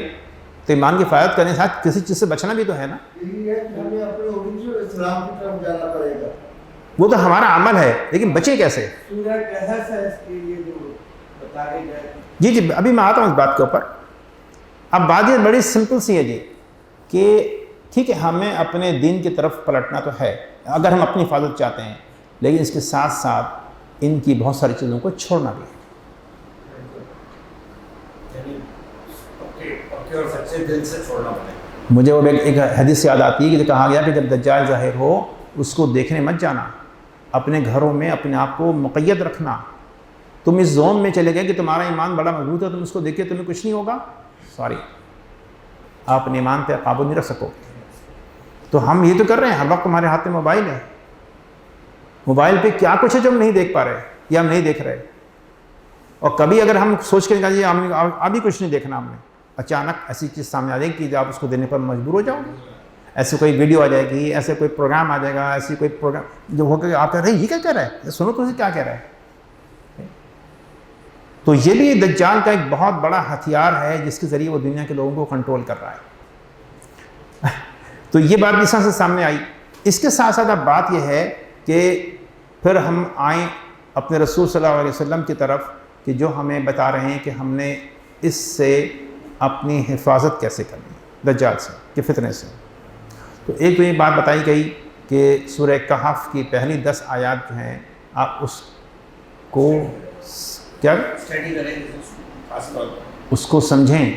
تو ایمان کی حفاظت کرنے ساتھ کسی چیز سے بچنا بھی تو ہے نا۔ ہمیں اپنے اوریجنل اسلام کی طرف جانا پڑے گا، وہ تو ہمارا عمل ہے، لیکن بچیں کیسے؟ سورہ کہف ہے اس کے لیے جو بتا کے گئے۔ جی ابھی میں آتا ہوں اس بات کے اوپر۔ اب بات یہ بڑی سمپل سی ہے جی کہ ٹھیک ہے ہمیں اپنے دین کی طرف پلٹنا تو ہے اگر ہم اپنی حفاظت چاہتے ہیں، لیکن اس کے ساتھ ساتھ ان کی بہت ساری چیزوں کو چھوڑنا بھی ہے۔ اور سچے دل سے چھوڑنا پڑے گا۔ مجھے وہ ایک حدیث یاد آتی ہے کہ کہا گیا کہ جب دجال ظاہر ہو اس کو دیکھنے مت جانا، اپنے گھروں میں اپنے آپ کو مقید رکھنا۔ تم اس زون میں چلے گئے کہ تمہارا ایمان بڑا مضبوط ہے، تم اس کو دیکھے تمہیں کچھ نہیں ہوگا، سوری، آپ اپنے ایمان پہ قابو نہیں رکھ سکو۔ تو ہم یہ تو کر رہے ہیں، ہر وقت ہمارے ہاتھ میں موبائل ہے، موبائل پہ کیا کچھ ہے جو ہم نہیں دیکھ پا رہے یا ہم نہیں دیکھ رہے۔ اور کبھی اگر ہم سوچ کے نکالیں ابھی کچھ نہیں دیکھنا، ہم نے اچانک ایسی چیز سامنے آ جائے گی کہ آپ اس کو دینے پر مجبور ہو جاؤ گے۔ ایسے کوئی ویڈیو آ جائے گی، ایسے کوئی پروگرام آ جائے گا، ایسی کوئی پروگرام جو ہو کے آپ کہہ رہے ہیں یہ کیا کہہ رہا ہے، سنو تو اسے کیا کہہ رہا ہے۔ تو یہ بھی دجال کا ایک بہت بڑا ہتھیار ہے جس کے ذریعے وہ دنیا کے لوگوں کو کنٹرول کر رہا ہے۔ تو یہ بات اس طرح سے سامنے آئی۔ اس کے ساتھ ساتھ اب بات یہ ہے کہ پھر ہم آئیں اپنے رسول صلی اللہ علیہ وسلم کی طرف کہ جو ہمیں بتا رہے ہیں کہ ہم نے اس سے اپنی حفاظت کیسے کرنی ہے، دجال سے، کہ فتنے سے۔ تو ایک تو یہ بات بتائی گئی کہ سورہ کہف کی پہلی 10 آیات جو ہیں آپ اس کو کیا اسٹڈی کریں، خاص طور پر اس کو سمجھیں،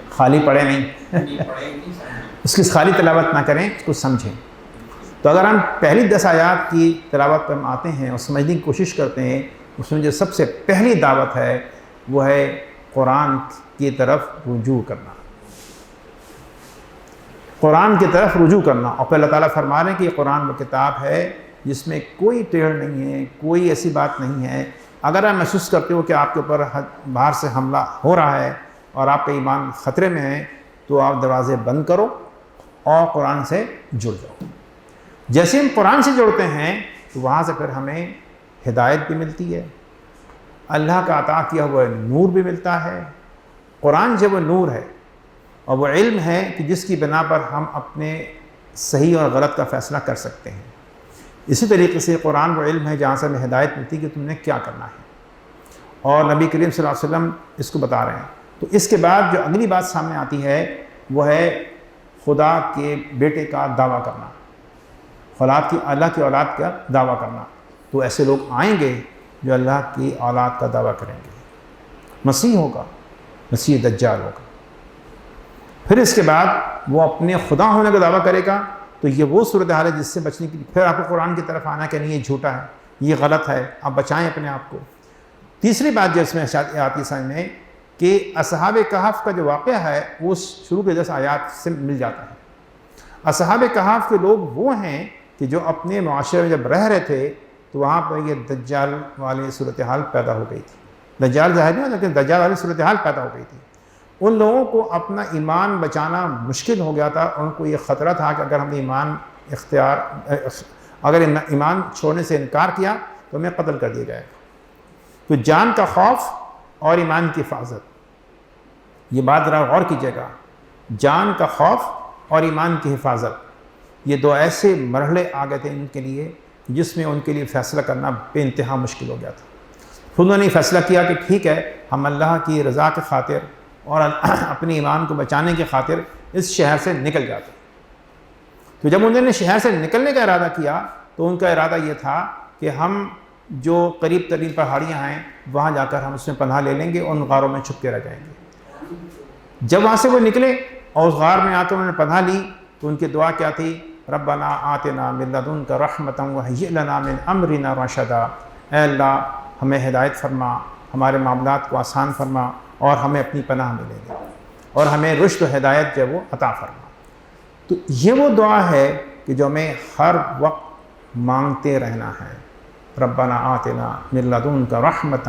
خالی پڑھیں نہیں، اس کی خالی تلاوت نہ کریں، اس کو سمجھیں۔ تو اگر ہم پہلی 10 آیات کی تلاوت پر ہم آتے ہیں اور سمجھنے کی کوشش کرتے ہیں، اس میں جو سب سے پہلی دعوت ہے وہ ہے قرآن کی طرف رجوع کرنا، قرآن کی طرف رجوع کرنا۔ اور پھر اللہ تعالیٰ فرما رہے ہیں کہ یہ قرآن وہ کتاب ہے جس میں کوئی ٹیڑھ نہیں ہے، کوئی ایسی بات نہیں ہے۔ اگر آپ محسوس کرتے ہو کہ آپ کے اوپر باہر سے حملہ ہو رہا ہے اور آپ کا ایمان خطرے میں ہے تو آپ دروازے بند کرو اور قرآن سے جڑ جاؤ۔ جیسے ہم قرآن سے جڑتے ہیں تو وہاں سے پھر ہمیں ہدایت بھی ملتی ہے، اللہ کا عطا کیا ہوا نور بھی ملتا ہے۔ قرآن جو وہ نور ہے اور وہ علم ہے کہ جس کی بنا پر ہم اپنے صحیح اور غلط کا فیصلہ کر سکتے ہیں۔ اسی طریقے سے قرآن وہ علم ہے جہاں سے ہمیں ہدایت ملتی ہے کہ تم نے کیا کرنا ہے۔ اور نبی کریم صلی اللہ علیہ وسلم اس کو بتا رہے ہیں۔ تو اس کے بعد جو اگلی بات سامنے آتی ہے وہ ہے خدا کے بیٹے کا دعویٰ کرنا، اللہ کی اولاد کا دعویٰ کرنا۔ تو ایسے لوگ آئیں گے جو اللہ کی اولاد کا دعویٰ کریں گے، مسیح ہوگا، مسیح دجال ہوگا۔ پھر اس کے بعد وہ اپنے خدا ہونے کا دعویٰ کرے گا، تو یہ وہ صورتحال ہے جس سے بچنے کے لیے پھر آپ کو قرآن کی طرف آنا کہ نہیں یہ جھوٹا ہے، یہ غلط ہے، آپ بچائیں اپنے آپ کو۔ تیسری بات جو اس میں آتی سمجھ میں کہ اصحاب کہف کا جو واقعہ ہے وہ شروع کے 10 آیات سے مل جاتا ہے۔ اصحاب کہف کے لوگ وہ ہیں کہ جو اپنے معاشرے میں جب رہ رہے تھے تو وہاں پر یہ دجال والی صورتحال پیدا ہو گئی تھی۔ دجال ظاہر نہیں لیکن دجال والی صورتحال پیدا ہو گئی تھی۔ ان لوگوں کو اپنا ایمان بچانا مشکل ہو گیا تھا، ان کو یہ خطرہ تھا کہ اگر ہم نے اگر ایمان چھوڑنے سے انکار کیا تو ہمیں قتل کر دیا جائے گا۔ تو جان کا خوف اور ایمان کی حفاظت، یہ بات ذرا غور کیجیے گا، جان کا خوف اور ایمان کی حفاظت، یہ دو ایسے مرحلے آ گئے تھے ان کے لیے جس میں ان کے لیے فیصلہ کرنا بے انتہا مشکل ہو گیا تھا۔ پھر انہوں نے فیصلہ کیا کہ ٹھیک ہے، ہم اللہ کی رضا کے خاطر اور اپنے ایمان کو بچانے کی خاطر اس شہر سے نکل جاتے۔ تو جب انہوں نے شہر سے نکلنے کا ارادہ کیا تو ان کا ارادہ یہ تھا کہ ہم جو قریب ترین پہاڑیاں ہیں وہاں جا کر ہم اس میں پناہ لے لیں گے اور ان غاروں میں چھپ کے رہ جائیں گے۔ جب وہاں سے وہ نکلے اور اس غار میں آ کر انہوں نے پناہ لی تو ان کی دعا کیا تھی؟ ربنا آتنا من لدنک رحمۃ وہیئ لنا من امرنا رشدا، اے اللہ ہمیں ہدایت فرما، ہمارے معاملات کو آسان فرما اور ہمیں اپنی پناہ میں لے لے اور ہمیں رشد و ہدایت جو وہ عطا فرما۔ تو یہ وہ دعا ہے کہ جو ہمیں ہر وقت مانگتے رہنا ہے، ربنا آتنا من لدنک رحمۃ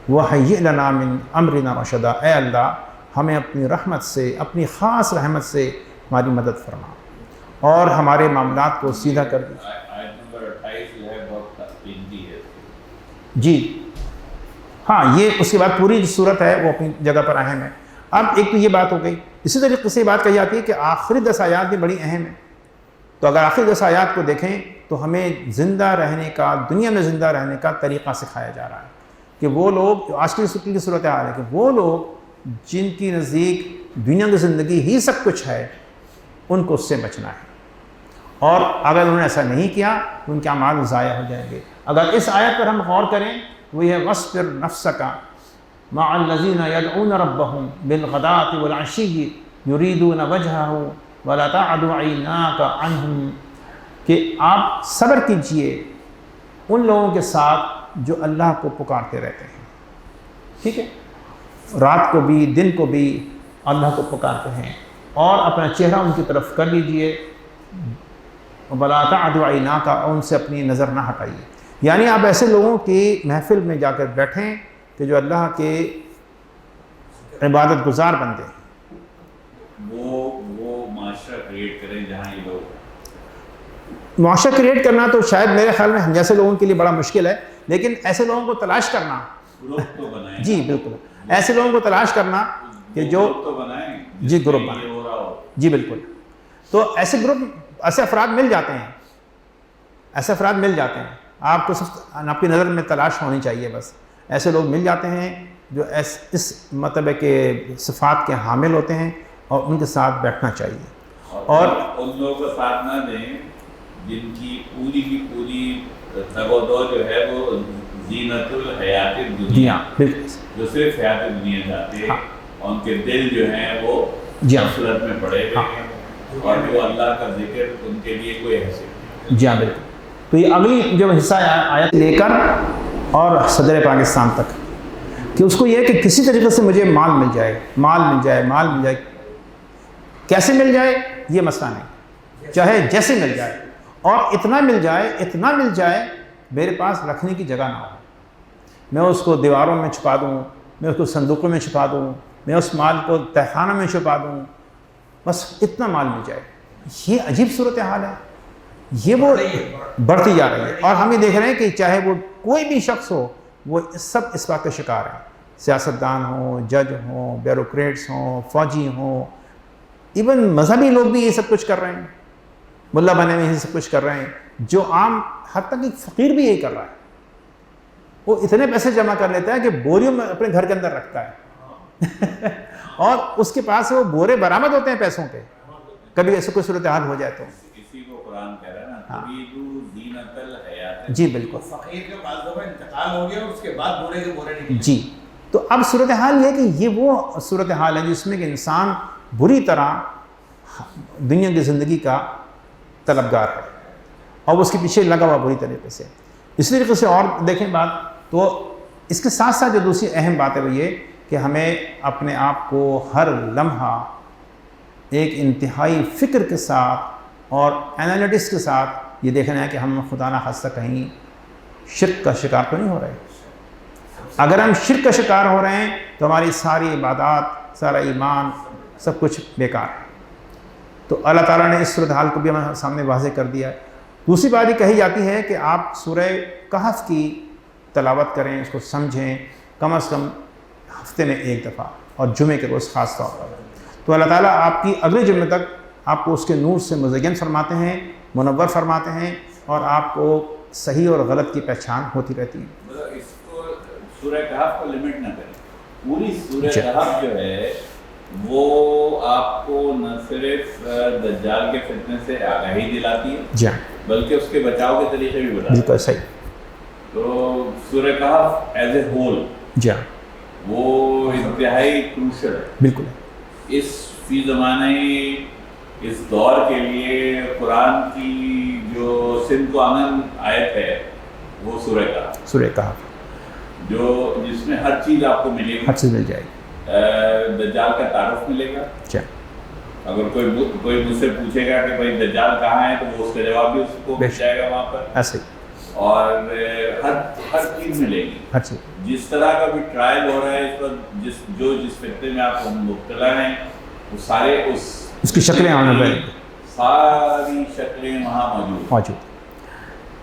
وہیئ لنا من امرنا رشدا، اے اللہ ہمیں اپنی رحمت سے، اپنی خاص رحمت سے ہماری مدد فرما اور ہمارے معاملات کو سیدھا کر دے۔ آیت نمبر 28 جو ہے بہت قیمتی ہے۔ جی ہاں، یہ اس کے بعد پوری جو صورت ہے وہ اپنی جگہ پر اہم ہے۔ اب ایک تو یہ بات ہو گئی، اسی طریقے سے یہ بات کہی جاتی ہے کہ آخری 10 آیات بھی بڑی اہم ہیں۔ تو اگر آخری 10 آیات کو دیکھیں تو ہمیں زندہ رہنے کا، دنیا میں زندہ رہنے کا طریقہ سکھایا جا رہا ہے کہ وہ لوگ جو آج کی صورتحال ہے کہ وہ لوگ جن کی نزدیک دنیا کی زندگی ہی سب کچھ ہے ان کو اس سے بچنا ہے، اور اگر انہوں نے ایسا نہیں کیا تو ان کے اعمال ضائع ہو جائیں گے۔ اگر اس آیت پر ہم غور کریں وہ یہ وَاصْبِرْ نَفْسَكَ مَعَ الَّذِينَ يَدْعُونَ رَبَّهُمْ بِالْغَدَاةِ وَالْعَشِيِّ يُرِيدُونَ وَجْهَهُ وَلَا تَعْدُ عَيْنَاكَ عَنْهُمْ، کہ آپ صبر کیجئے ان لوگوں کے ساتھ جو اللہ کو پکارتے رہتے ہیں، ٹھیک ہے، رات کو بھی دن کو بھی اللہ کو پکارتے ہیں، اور اپنا چہرہ ان کی طرف کر لیجئے، وَلَا تَعْدُ عَيْنَاكَ، اور ان سے اپنی نظر نہ ہٹائیے۔ یعنی آپ ایسے لوگوں کی محفل میں جا کر بیٹھیں کہ جو اللہ کے عبادت گزار بندے ہیں، وہ معاشرہ کریٹ کریں جہاں یہ لوگ، معاشرہ کریٹ کرنا تو شاید میرے خیال میں ہم جیسے لوگوں کے لیے بڑا مشکل ہے، لیکن ایسے لوگوں کو تلاش کرنا، گروپ تو بنائیں، جی بالکل، ایسے لوگوں کو تلاش کرنا کہ جو تو بنائیں، جی گروپ بنائیں، ہو رہا ہو، جی بالکل۔ تو ایسے گروپ، ایسے افراد مل جاتے ہیں، ایسے افراد مل جاتے ہیں، آپ کو صرف آپ کی نظر میں تلاش ہونی چاہیے، بس ایسے لوگ مل جاتے ہیں جو اس مرتبہ کے صفات کے حامل ہوتے ہیں اور ان کے ساتھ بیٹھنا چاہیے، اور ان لوگوں کا ساتھ نہ دیں جن کی پوری تگ و دو جو ہے وہ زینت الحیات دنیا، بالکل، جو صرف حیات دنیا چاہتے ہیں، اور ان کے دل جو ہیں وہ غفلت میں پڑے ہوئے ہیں، اور جو اللہ کا ذکر ان کے لیے کوئی حیثیت نہیں۔ جی ہاں بالکل۔ تو یہ اگلی جو حصہ آیت لے کر اور صدر پاکستان تک کہ اس کو یہ کہ کسی طریقے سے مجھے مال مل جائے، کیسے مل جائے یہ مسئلہ نہیں، چاہے جیسے مل جائے، اور اتنا مل جائے میرے پاس رکھنے کی جگہ نہ ہو، میں اس کو دیواروں میں چھپا دوں، میں اس کو صندوقوں میں چھپا دوں، میں اس مال کو تہخانہ میں چھپا دوں، بس اتنا مال مل جائے۔ یہ عجیب صورتحال ہے، یہ وہ بڑھتی جا رہی ہے، اور ہم یہ دیکھ رہے ہیں کہ چاہے وہ کوئی بھی شخص ہو وہ سب اس بات کا شکار ہیں، سیاستدان ہوں، جج ہوں، بیوروکریٹس ہوں، فوجی ہوں، ایون مذہبی لوگ بھی یہ سب کچھ کر رہے ہیں، ملا بنے ہوئے یہ سب کچھ کر رہے ہیں، جو عام حد تک ایک فقیر بھی یہی کر رہا ہے، وہ اتنے پیسے جمع کر لیتا ہے کہ بوریوں میں اپنے گھر کے اندر رکھتا ہے اور اس کے پاس وہ بورے برآمد ہوتے ہیں پیسوں کے، کبھی ایسے کوئی صورتحال ہو جائے تو اسی کو قرآن کہہ رہا ہے نا، تريدوا زینۃ الحیات، جی بالکل، فقیر کے بعد دفعہ انتقال ہو گیا، اس کے بعد بورے کے بورے نکلے. جی. تو اب صورتحال یہ کہ یہ وہ صورتحال ہے جس میں کہ انسان بری طرح دنیا کی زندگی کا طلبگار ہے اور اس کے پیچھے لگا ہوا بری طریقے سے. اس طریقے سے اور دیکھیں بات، تو اس کے ساتھ ساتھ جو دوسری اہم بات ہے وہ یہ کہ ہمیں اپنے آپ کو ہر لمحہ ایک انتہائی فکر کے ساتھ اور انالیٹکس کے ساتھ یہ دیکھنا ہے کہ ہم خدا نہ خواستہ کہیں شرک کا شکار تو نہیں ہو رہے. اگر ہم شرک کا شکار ہو رہے ہیں تو ہماری ساری عبادات، سارا ایمان، سب کچھ بیکار ہے. تو اللہ تعالیٰ نے اس صورتحال کو بھی ہمارے سامنے واضح کر دیا ہے. دوسری بات یہ کہی جاتی ہے کہ آپ سورہ کہف کی تلاوت کریں، اس کو سمجھیں کم از کم ہفتے میں ایک دفعہ اور جمعے کے روز خاص طور پر. تو اللہ تعالیٰ آپ کی اگلے جمعے تک آپ کو اس کے نور سے مزین فرماتے ہیں، منور فرماتے ہیں اور آپ کو صحیح اور غلط کی پہچان ہوتی رہتی ہے. مطلب اس کو سورہ کہف کو لمٹ نہ کریں، پوری سورہ کہف جو ہے وہ آپ کو نہ صرف دجال کے فتنے سے آگاہی دلاتی ہے، جی بلکہ اس کے بچاؤ کے طریقے بھی بتاتی ہے. بالکل صحیح. تو سورہ کہف ایز اے ہول جی وہ انتہائی کروشل ہے. بالکل. اس فی زمانے اس دور کے لیے قرآن کی جو سن کو آنگن آیت ہے وہ سورہ کہف، سورہ کہف جو جس میں ہر چیز آپ کو ملے گی. ہر چیز مل جائے گی. دجال کا تعارف ملے گا. اچھا. اگر کوئی مجھ سے پوچھے گا کہ بھائی دجال کہاں ہے تو وہ اس کا جواب بھی اس کو مل جائے گا وہاں پر. ایسے اور ہر چیز ملے گی. ہر چیز. جس طرح کا بھی ٹرائل ہو رہا ہے اس وقت، جس فتنے میں آپ مبتلا ہیں، وہ سارے اس کی شکلیں آنے پہ ساری شکلیں وہاں موجود.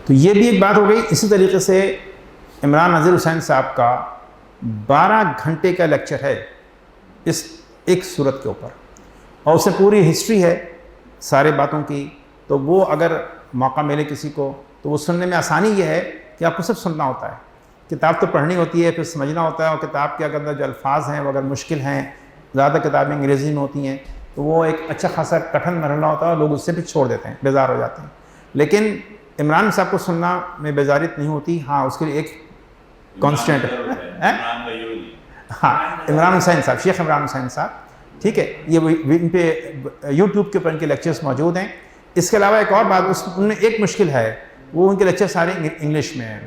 تو یہ بھی ایک بات ہو گئی. اسی طریقے سے عمران نذیر حسین صاحب کا 12 گھنٹے کا لیکچر ہے اس ایک صورت کے اوپر اور اس سے پوری ہسٹری ہے سارے باتوں کی. تو وہ اگر موقع ملے کسی کو تو وہ سننے میں آسانی یہ ہے کہ آپ کو صرف سننا ہوتا ہے. کتاب تو پڑھنی ہوتی ہے، پھر سمجھنا ہوتا ہے، اور کتاب کے اندر جو الفاظ ہیں وہ اگر مشکل ہیں، زیادہ کتابیں انگریزی میں ہوتی ہیں، تو وہ ایک اچھا خاصا کٹھن مرحلہ ہوتا ہے اور لوگ اس سے بھی چھوڑ دیتے ہیں، بیزار ہو جاتے ہیں. لیکن عمران صاحب کو سننا میں بیزاریت نہیں ہوتی. ہاں اس کے لیے ایک کانسٹنٹ ہے. ہاں عمران حسین صاحب، شیخ عمران حسین صاحب، ٹھیک ہے. یہ ان پہ یوٹیوب کے اوپر ان کے لیکچرز موجود ہیں. اس کے علاوہ ایک اور بات، ان میں ایک مشکل ہے، وہ ان کے لیکچر سارے انگلش میں ہیں.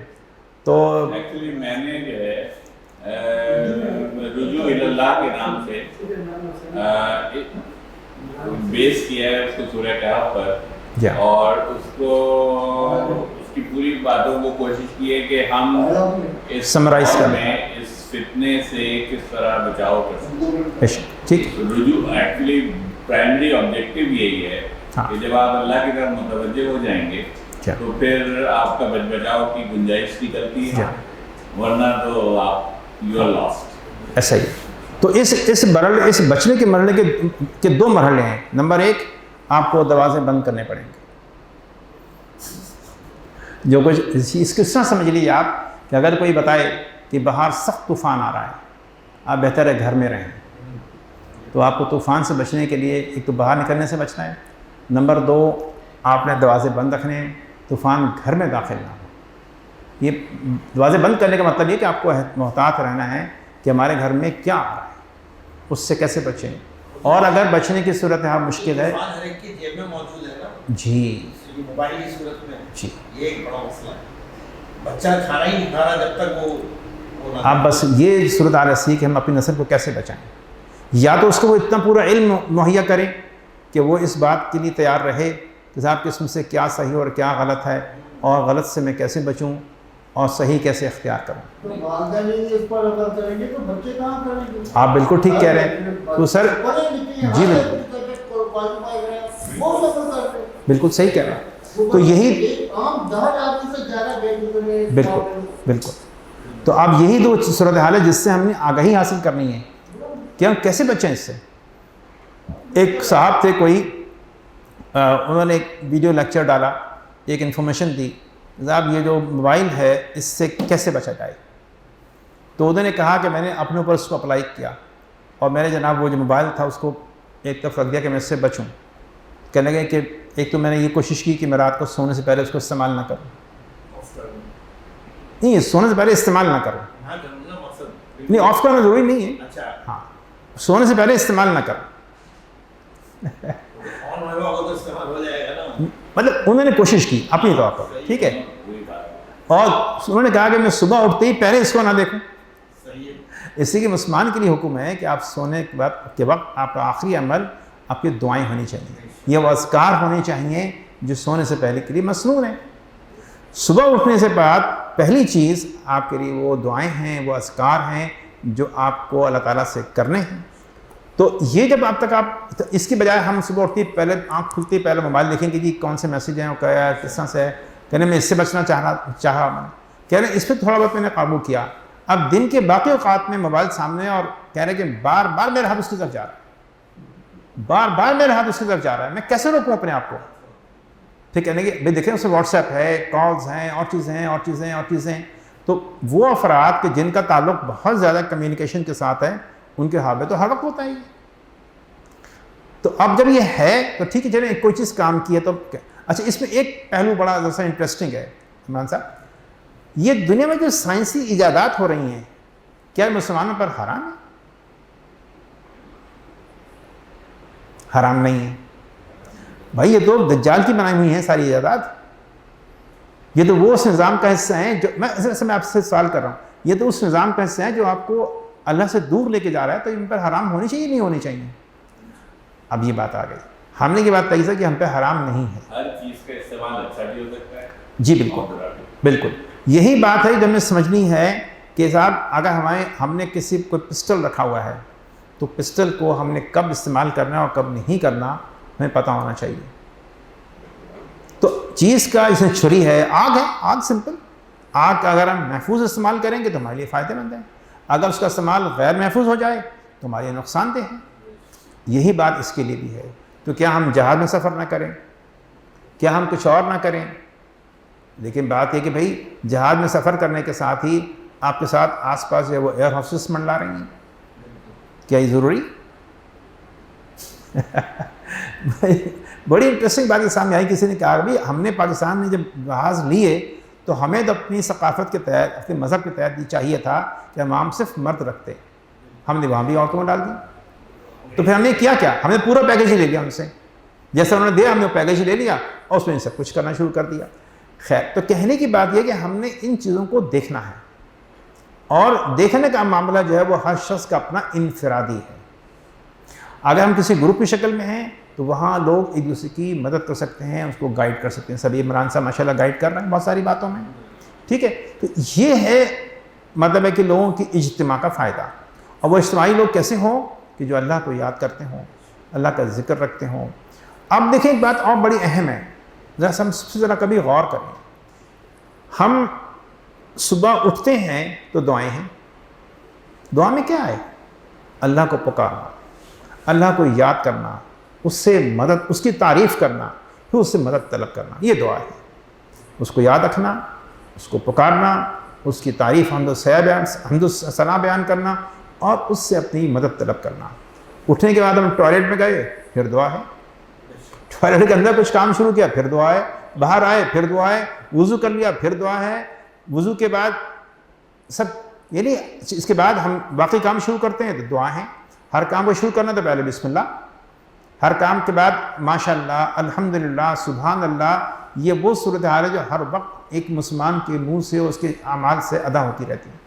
تو ایکچولی میں نے جو ہے رجوع اللہ کے نام سے بیس کیا ہے اس کو سورہ کہف پر، اور اس کی پوری باتوں کو کوشش کی ہے کہ ہم اس سمرائز کر میں اس فتنے سے کس طرح بچاؤ کر سکیں. ٹھیک. رجوع ایکچولی پرائمری آبجیکٹیو یہی ہے کہ جب آپ اللہ کی طرف متوجہ ہو جائیں گے تو پھر آپ کا بچاؤ کی گنجائش نکلتی ہے، ورنہ تو آپ یو آر لاسٹ. ایسا ہی. تو اس بچنے کے مرحلے کے 2 مرحلے ہیں. نمبر 1، آپ کو دروازے بند کرنے پڑیں گے. جو کچھ اس طرح سمجھ لیجیے آپ کہ اگر کوئی بتائے کہ باہر سخت طوفان آ رہا ہے، آپ بہتر ہے گھر میں رہیں، تو آپ کو طوفان سے بچنے کے لیے ایک تو باہر نکلنے سے بچنا ہے، نمبر 2 آپ نے دروازے بند رکھنے ہیں، طوفان گھر میں داخل نہ ہو. یہ دروازے بند کرنے کا مطلب یہ کہ آپ کو محتاط رہنا ہے کہ ہمارے گھر میں کیا آ رہا ہے، اس سے کیسے بچیں. اور اگر بچنے کی صورتحال مشکل ہے، ہر ایک کی جیب میں موجود ہے نا. جی موبائل کی صورت میں جی یہ ایک بڑا مسئلہ ہے. بچہ کھانا ہی نہیں کھا رہا جب تک وہ آپ بس یہ صورتحال ایسی کہ ہم اپنی نسل کو کیسے بچائیں. یا تو اس کو وہ اتنا پورا علم مہیا کریں کہ وہ اس بات کے لیے تیار رہے کہ صاحب قسم سے کیا صحیح اور کیا غلط ہے، اور غلط سے میں کیسے بچوں اور صحیح کیسے اختیار کروں. تو والدین اس پر اگر کریں گے تو بچے کہاں کریں گے. آپ بالکل ٹھیک کہہ رہے ہیں. تو سر جی بالکل صحیح کہہ رہے ہیں. تو یہی بالکل. تو اب یہی 2 صورتحال ہے جس سے ہم نے آگاہی حاصل کرنی ہے کہ ہم کیسے بچیں اس سے. ایک صاحب تھے کوئی، انہوں نے ایک ویڈیو لیکچر ڈالا، ایک انفارمیشن دی، صاحب یہ جو موبائل ہے اس سے کیسے بچا جائے. تو انہوں نے کہا کہ میں نے اپنے اوپر اس کو اپلائی کیا اور میں نے جناب وہ جو موبائل تھا اس کو ایک طرف رکھ دیا کہ میں اس سے بچوں. کہنے لگے کہ ایک تو میں نے یہ کوشش کی کہ میں رات کو سونے سے پہلے اس کو استعمال نہ کروں. نہیں, سونے سے پہلے استعمال نہ کروں. نہیں, آف کرنا ضروری نہیں ہے. ہاں, سونے سے پہلے استعمال نہ کروں. مطلب انہوں نے کوشش کی اپنی طور پر, ٹھیک ہے, اور انہوں نے کہا کہ میں صبح اٹھتے ہی پہلے اس کو نہ دیکھوں. اسی کے مسلمان کے لیے حکم ہے کہ آپ سونے کے وقت آپ کا آخری عمل آپ کی دعائیں ہونی چاہیے. یہ وہ اذکار ہونے چاہیے جو سونے سے پہلے کے لیے مسنون ہیں. صبح اٹھنے سے بعد پہلی چیز آپ کے لیے وہ دعائیں ہیں, وہ اذکار ہیں جو آپ کو اللہ تعالیٰ سے کرنے ہیں. تو یہ جب آپ تک آپ اس کی بجائے ہم صبح اٹھتی پہلے آنکھ کھلتی پہلے موبائل دیکھیں کہ جی کون سے میسیج ہیں, کیا کس طرح سے ہے, کہنے میں اس سے بچنا چاہا میں کہہ رہے اس پہ تھوڑا بہت میں نے قابو کیا. اب دن کے باقی اوقات میں موبائل سامنے اور کہہ رہے کہ بار بار میرا ہاتھ اس کی طرف جا رہا ہے, بار بار میرا ہاتھ اس کی طرف جا رہا ہے, میں کیسے روکوں اپنے آپ کو. پھر کہنے کہ بھائی دیکھیں اس میں واٹس ایپ ہے, کالز ہیں, اور چیزیں. تو وہ افراد کہ جن کا تعلق بہت زیادہ کمیونیکیشن کے ساتھ ہے ان کے حال میں تو ہر وقت ہوتا ہے. تو اب جب یہ ہے تو ٹھیک ہے, چلیں کوئی چیز کام کی ہے تو اچھا اس میں ایک پہلو بڑا ذرا انٹرسٹنگ ہے عمران صاحب, یہ دنیا میں جو سائنسی ایجادات ہو رہی ہیں کیا مسلمانوں پر حرام ہے؟ حرام نہیں ہے بھائی, یہ تو دجال کی بنائی ہوئی ہیں ساری ایجادات. یہ تو وہ اس نظام کا حصہ ہیں جو میں آپ سے سوال کر رہا ہوں, یہ تو اس نظام کا حصہ ہے جو آپ کو اللہ سے دور لے کے جا رہا ہے. تو ان پر حرام ہونی چاہیے نہیں ہونی چاہیے؟ اب یہ بات آ گئی, ہم نے یہ بات کہی ہے کہ ہم پہ حرام نہیں ہے. ہر چیز کا استعمال اچھا بھی ہو سکتا ہے. جی بالکل, یہی بات ہے جو ہمیں سمجھنی ہے کہ صاحب اگر ہم نے کوئی پسٹل رکھا ہوا ہے تو پسٹل کو ہم نے کب استعمال کرنا ہے اور کب نہیں کرنا ہمیں پتہ ہونا چاہیے. تو چیز کا اس میں چھری ہے, آگ ہے, آگ سمپل. آگ اگر ہم محفوظ استعمال کریں گے تو ہمارے لیے فائدہ مند ہے, اگر اس کا استعمال غیر محفوظ ہو جائے تو ہمارے لیے نقصان دہ ہے. یہی بات اس کے لیے بھی ہے. تو کیا ہم جہاد میں سفر نہ کریں, کیا ہم کچھ اور نہ کریں؟ لیکن بات یہ کہ بھائی جہاد میں سفر کرنے کے ساتھ ہی آپ کے ساتھ آس پاس جو وہ ایئر ہوسٹس منڈلا رہی ہیں, کیا یہ ضروری؟ بڑی انٹرسٹنگ بات سامنے آئی. کسی نے کہا بھائی ہم نے پاکستان میں جب جہاز لیے تو ہمیں تو اپنی ثقافت کے تحت, اپنے مذہب کے تحت یہ چاہیے تھا کہ ہم عام صرف مرد رکھتے, ہم نے وہاں بھی عورتوں کو ڈال دی. تو پھر ہم نے کیا ہم نے پورا پیکیج ہی لے لیا ان سے, جیسا انہوں نے دیا ہم نے وہ پیکیج لے لیا اور اس میں سب کچھ کرنا شروع کر دیا. خیر, تو کہنے کی بات یہ کہ ہم نے ان چیزوں کو دیکھنا ہے, اور دیکھنے کا معاملہ جو ہے وہ ہر شخص کا اپنا انفرادی ہے. اگر ہم کسی گروپ کی شکل میں ہیں تو وہاں لوگ ایک دوسرے کی مدد کر سکتے ہیں, اس کو گائیڈ کر سکتے ہیں. سبھی عمران صاحب ماشاء اللہ گائیڈ کر رہے ہیں بہت ساری باتوں میں, ٹھیک ہے. تو یہ ہے مطلب ہے کہ لوگوں کی اجتماع کا فائدہ. اور وہ اجتماعی لوگ کیسے ہوں کہ جو اللہ کو یاد کرتے ہوں, اللہ کا ذکر رکھتے ہوں. اب دیکھیں ایک بات اور بڑی اہم ہے, ہم سب سے ذرا کبھی غور کریں. ہم صبح اٹھتے ہیں تو دعائیں ہیں. دعا میں کیا ہے؟ اللہ کو پکارنا, اللہ کو یاد کرنا, اس سے مدد, اس کی تعریف کرنا, پھر اس سے مدد طلب کرنا. یہ دعا ہے. اس کو یاد رکھنا, اس کو پکارنا, اس کی تعریف حمد و ثنا بیان کرنا, اور اس سے اپنی مدد طلب کرنا. اٹھنے کے بعد ہم ٹوائلٹ میں گئے پھر دعا ہے, ٹوائلٹ کے اندر کچھ کام شروع کیا پھر دعا ہے, باہر آئے پھر دعا ہے, وضو کر لیا پھر دعا ہے, وضو کے بعد سب, یعنی اس کے بعد ہم باقی کام شروع کرتے ہیں تو دعا ہے. ہر کام کو شروع کرنا تو پہلے بسم اللہ, ہر کام کے بعد ماشاء اللہ, الحمدللہ, سبحان اللہ. یہ وہ صورتحال ہے جو ہر وقت ایک مسلمان کے منہ سے, اس کے اعمال سے ادا ہوتی رہتی ہے.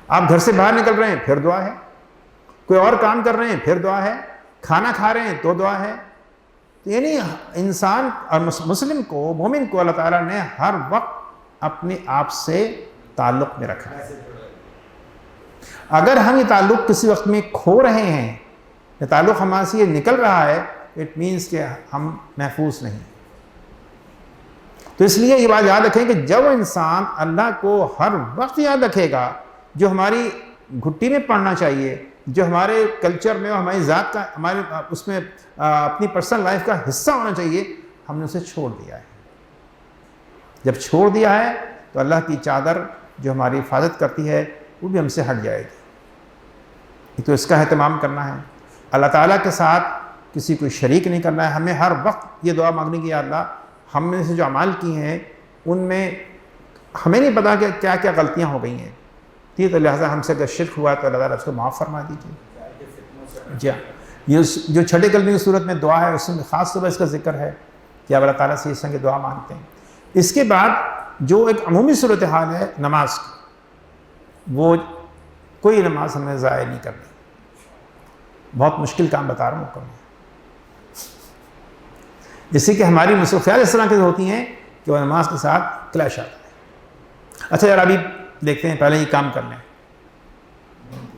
آپ گھر سے باہر نکل رہے ہیں پھر دعا ہے, کوئی اور کام کر رہے ہیں پھر دعا ہے, کھانا کھا رہے ہیں تو دعا ہے. یعنی انسان اور مسلم کو, مومن کو اللہ تعالیٰ نے ہر وقت اپنے آپ سے تعلق میں رکھا ہے. اگر ہم یہ تعلق کسی وقت میں کھو رہے ہیں, یہ تعلق ہمارے سے نکل رہا ہے, اٹ مینس کہ ہم محفوظ نہیں. تو اس لیے یہ بات یاد رکھیں کہ جب انسان اللہ کو ہر وقت یاد رکھے گا, جو ہماری گھٹی میں پڑھنا چاہیے, جو ہمارے کلچر میں اور ہماری ذات کا, ہمارے اس میں اپنی پرسنل لائف کا حصہ ہونا چاہیے, ہم نے اسے چھوڑ دیا ہے. جب چھوڑ دیا ہے تو اللہ کی چادر جو ہماری حفاظت کرتی ہے وہ بھی ہم سے ہٹ جائے گی۔ تو اس کا اہتمام کرنا ہے، اللہ تعالیٰ کے ساتھ کسی کو شریک نہیں کرنا ہے۔ ہمیں ہر وقت یہ دعا مانگنی کہ یا اللہ ہم نے سے جو اعمال کی ہیں ان میں ہمیں نہیں پتا کہ کیا کیا غلطیاں ہو گئی ہیں، ٹھیک، تو لہٰذا ہم سے اگر شرک ہوا تو اللہ تعالیٰ اس کو معاف فرما دیجیے۔ جی، یہ جو چھٹے کلمے کی صورت میں دعا ہے اس میں خاص طور پر اس کا ذکر ہے کہ آپ اللہ تعالیٰ سے اس طرح کی دعا مانگتے ہیں۔ اس کے بعد جو ایک عمومی صورتحال ہے نماز کی، وہ کوئی نماز ہمیں ضائع نہیں کرنی۔ بہت مشکل کام بتا رہا ہوں کرنا، جس سے کہ ہماری مصروفیات اس طرح کی ہوتی ہیں کہ وہ نماز کے ساتھ کلیش آتا ہے۔ اچھا یار ابھی دیکھتے ہیں، پہلے یہ کام کر لیں،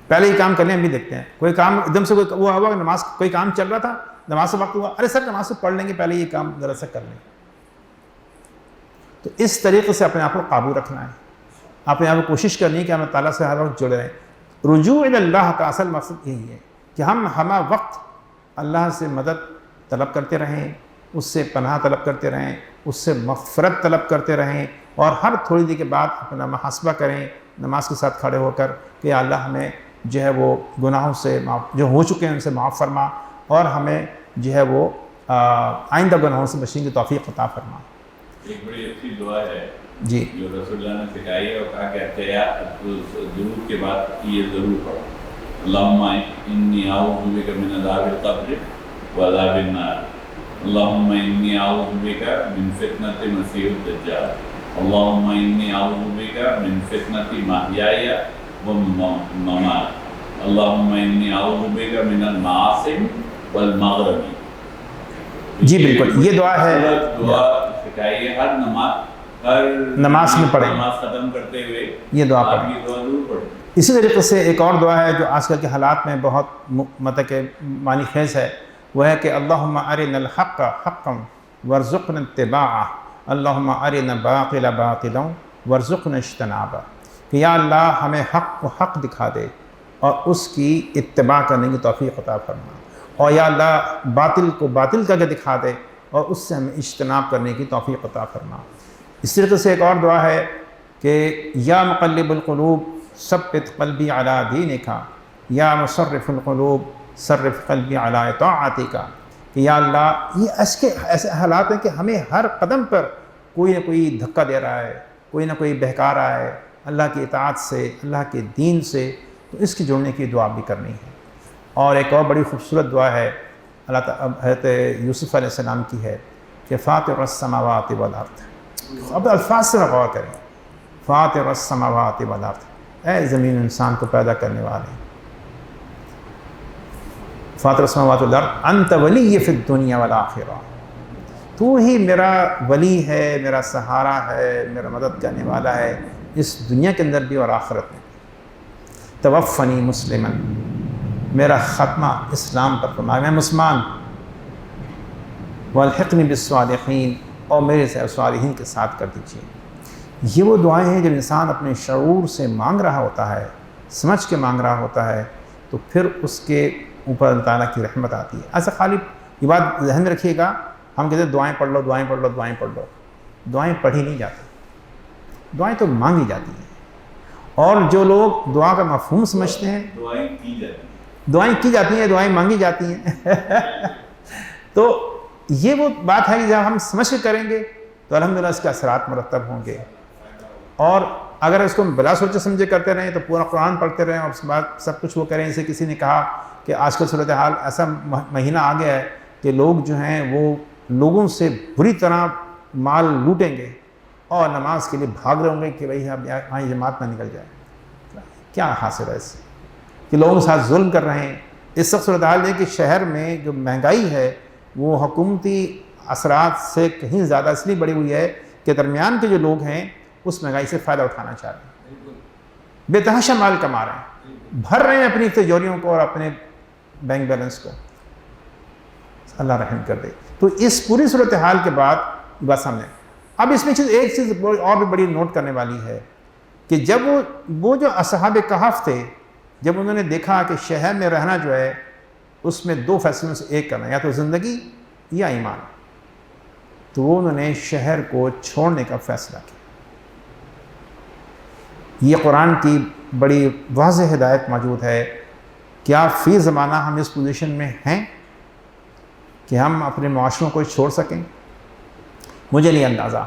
پہلے یہ کام کر لیں، ابھی دیکھتے ہیں کوئی کام ایک دم سے کوئی وہ ہوا، نماز کوئی کام چل رہا تھا، نماز سے وقت ہوا، ارے سر نماز سے پڑھ لیں گے، پہلے یہ کام ذرا سا کر لیں۔ تو اس طریقے سے اپنے آپ کو قابو رکھنا ہے، اپنے آپ کو کوشش کرنی ہے کہ ہم اللہ تعالیٰ سے ہر وقت جڑے رہیں۔ رجوع اللہ کا اصل مقصد یہی ہے کہ ہم ہمہ وقت اللہ سے مدد طلب کرتے رہیں، اس سے پناہ طلب کرتے رہیں، اس سے مغفرت طلب کرتے رہیں، اور ہر تھوڑی دیر کے بعد اپنا محاسبہ کریں نماز کے ساتھ کھڑے ہو کر کہ اللہ ہمیں جو ہے وہ گناہوں سے جو ہو چکے ہیں ان سے معاف فرما، اور ہمیں جو ہے وہ آئندہ گناہوں سے بچنے کی توفیق عطا فرما۔ ایک بڑی اچھی دعا ہے جی جو رسول اللہ نے سکھائی ہے، اور کہا کہ ضرور کے بعد یہ ضرور پڑھو، اللہم انی اعوذ بک من عذاب القبر وعذاب النار، اللہم انی اعوذ بک من فتنۃ مسیح الدجال، اللہم انی اعوذ بک من فتنۃ محیای وممات، اللہم انی اعوذ بک من المعاصم والمغرب۔ جی بالکل، یہ دعا ہے، دعا سکھائی ہے، ہر نماز میں پڑھیں، نماز ختم کرتے ہوئے یہ دعا آپ پڑھیں۔ یہ دعا ضرور پڑھیں۔ اسی طریقے سے ایک اور دعا ہے جو آج کل کے حالات میں بہت مطلب کہ معنی خیز ہے، وہ ہے کہ اللہم ارنا الحق حقا وارزقنا اتباعہ، اللہم ارنا باطلا باطلا وارزقنا اجتنابہ، کہ یا اللہ ہمیں حق کو حق دکھا دے اور اس کی اتباع کرنے کی توفیق عطا فرما، اور یا اللہ باطل کو باطل کر کے دکھا دے اور اس سے ہمیں اجتناب کرنے کی توفیق عطا فرما۔ اس طریقے سے ایک اور دعا ہے کہ یا مقلب القلوب ثبت قلبی علی دینک، یا مصرف القلوب صرف قلبی علی طاعتک، کہ یا اللہ یہ ایسے حالات ہیں کہ ہمیں ہر قدم پر کوئی نہ کوئی دھکا دے رہا ہے، کوئی نہ کوئی بہکا رہا ہے اللہ کی اطاعت سے، اللہ کے دین سے، تو اس کی جوڑنے کی دعا بھی کرنی ہے۔ اور ایک اور بڑی خوبصورت دعا ہے اللہ تعالیٰ حضرت یوسف علیہ السلام کی ہے کہ فاطر السماوات والارض، اب الفاظ سے غور کریں، فاطر السماوات والارض، اے زمین انسان کو پیدا کرنے والے، فاطر السماوات والارض انت ولی فی الدنیا والآخرہ، تو ہی میرا ولی ہے، میرا سہارا ہے، میرا مدد کرنے والا ہے اس دنیا کے اندر بھی اور آخرت میں بھی۔ توفنی مسلما، میرا خاتمہ اسلام پر فرمایا، میں مسلمان، والحقنی بالصالحین، اور میرے صالحین کے ساتھ کر دیجیے۔ یہ وہ دعائیں ہیں جب انسان اپنے شعور سے مانگ رہا ہوتا ہے، سمجھ کے مانگ رہا ہوتا ہے، تو پھر اس کے اوپر اللہ تعالیٰ کی رحمت آتی ہے۔ ایسا خالی یہ بات ذہن میں رکھیے گا، ہم کہتے ہیں دعائیں پڑھ لو، دعائیں پڑھ لو، دعائیں پڑھ لو، دعائیں پڑھی نہیں جاتی، دعائیں تو مانگی جاتی ہیں۔ اور جو لوگ دعا کا مفہوم سمجھتے ہیں، دعائیں کی جاتی ہیں، دعائیں کی جاتی ہیں، دعائیں مانگی جاتی ہیں۔ تو یہ وہ بات ہے کہ جب ہم سمجھ کے کریں گے تو الحمدللہ اس کے اثرات مرتب ہوں گے، اور اگر اس کو بلا سوچے سمجھے کرتے رہیں تو پورا قرآن پڑھتے رہیں اور اس کے بعد سب کچھ وہ کریں۔ جیسے کسی نے کہا کہ آج کل صورتحال ایسا مہینہ آ گیا ہے کہ لوگ جو ہیں وہ لوگوں سے بری طرح مال لوٹیں گے اور نماز کے لیے بھاگ رہے ہوں گے کہ بھائی ہم یہاں جماعت نہ نکل جائے۔ کیا حاصل ہے اس سے کہ لوگوں کے ساتھ ظلم کر رہے ہیں۔ اس وقت صورتحال یہ کہ شہر میں جو مہنگائی ہے وہ حکومتی اثرات سے کہیں زیادہ اس لیے بڑھی ہوئی ہے کہ درمیان کے جو لوگ ہیں اس مہنگائی سے فائدہ اٹھانا چاہ رہے ہیں، بے تحاشا مال کما رہے ہیں، بھر رہے ہیں اپنی تجوریوں کو اور اپنے بینک بیلنس کو۔ اللہ رحم کر دے۔ تو اس پوری صورتحال کے بعد بس ہم نے اب اس میں ایک چیز اور بھی بڑی نوٹ کرنے والی ہے کہ جب وہ جو اصحاب کہف تھے، جب انہوں نے دیکھا کہ شہر میں رہنا جو ہے اس میں دو فیصلوں سے ایک کرنا، یا تو زندگی یا ایمان، تو وہ انہوں نے شہر کو چھوڑنے کا فیصلہ کیا۔ یہ قرآن کی بڑی واضح ہدایت موجود ہے. کیا فی زمانہ ہم اس پوزیشن میں ہیں کہ ہم اپنے معاشروں کو چھوڑ سکیں؟ مجھے نہیں اندازہ،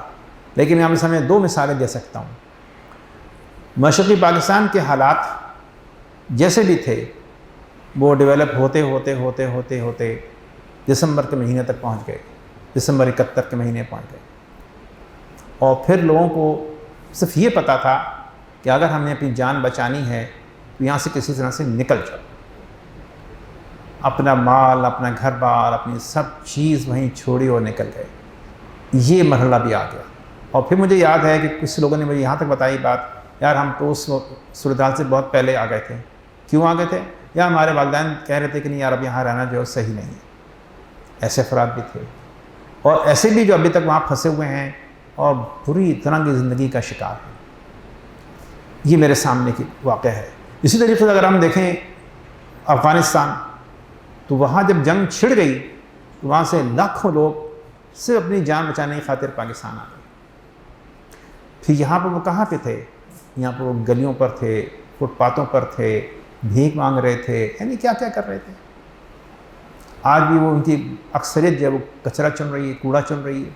لیکن میں اس میں 2 مثالیں دے سکتا ہوں. مشرقی پاکستان کے حالات جیسے بھی تھے وہ ڈیولپ ہوتے ہوتے ہوتے ہوتے ہوتے دسمبر کے مہینے تک پہنچ گئے، دسمبر 71 کے مہینے پہنچ گئے. اور پھر لوگوں کو صرف یہ پتہ تھا کہ اگر ہم نے اپنی جان بچانی ہے تو یہاں سے کسی طرح سے نکل جاؤ. اپنا مال، اپنا گھر بار، اپنی سب چیز وہیں چھوڑی اور نکل گئے. یہ مرحلہ بھی آ گیا. اور پھر مجھے یاد ہے کہ کچھ لوگوں نے مجھے یہاں تک بتائی بات، یار ہم تو اس صورتحال سے بہت پہلے آ گئے تھے. کیوں آ گئے تھے؟ یا ہمارے والدین کہہ رہے تھے کہ نہیں یار اب یہاں رہنا جو ہے صحیح نہیں ہے. ایسے افراد بھی تھے، اور ایسے بھی جو ابھی تک وہاں پھنسے ہوئے ہیں اور بری طرح کی زندگی کا شکار ہیں. یہ میرے سامنے کی واقعہ ہے. اسی طریقے سے اگر ہم دیکھیں افغانستان، تو وہاں جب جنگ چھڑ گئی تو وہاں سے لاکھوں لوگ صرف اپنی جان بچانے کی خاطر پاکستان آ گئے. پھر یہاں پر وہ کہاں پہ تھے؟ یہاں پر وہ گلیوں پر تھے، فٹ پاتھوں پر تھے، بھیک مانگ رہے تھے، یعنی کیا کیا کر رہے تھے. آج بھی وہ ان کی اکثریت جو ہے وہ کچرا چن رہی ہے، کوڑا چن رہی ہے.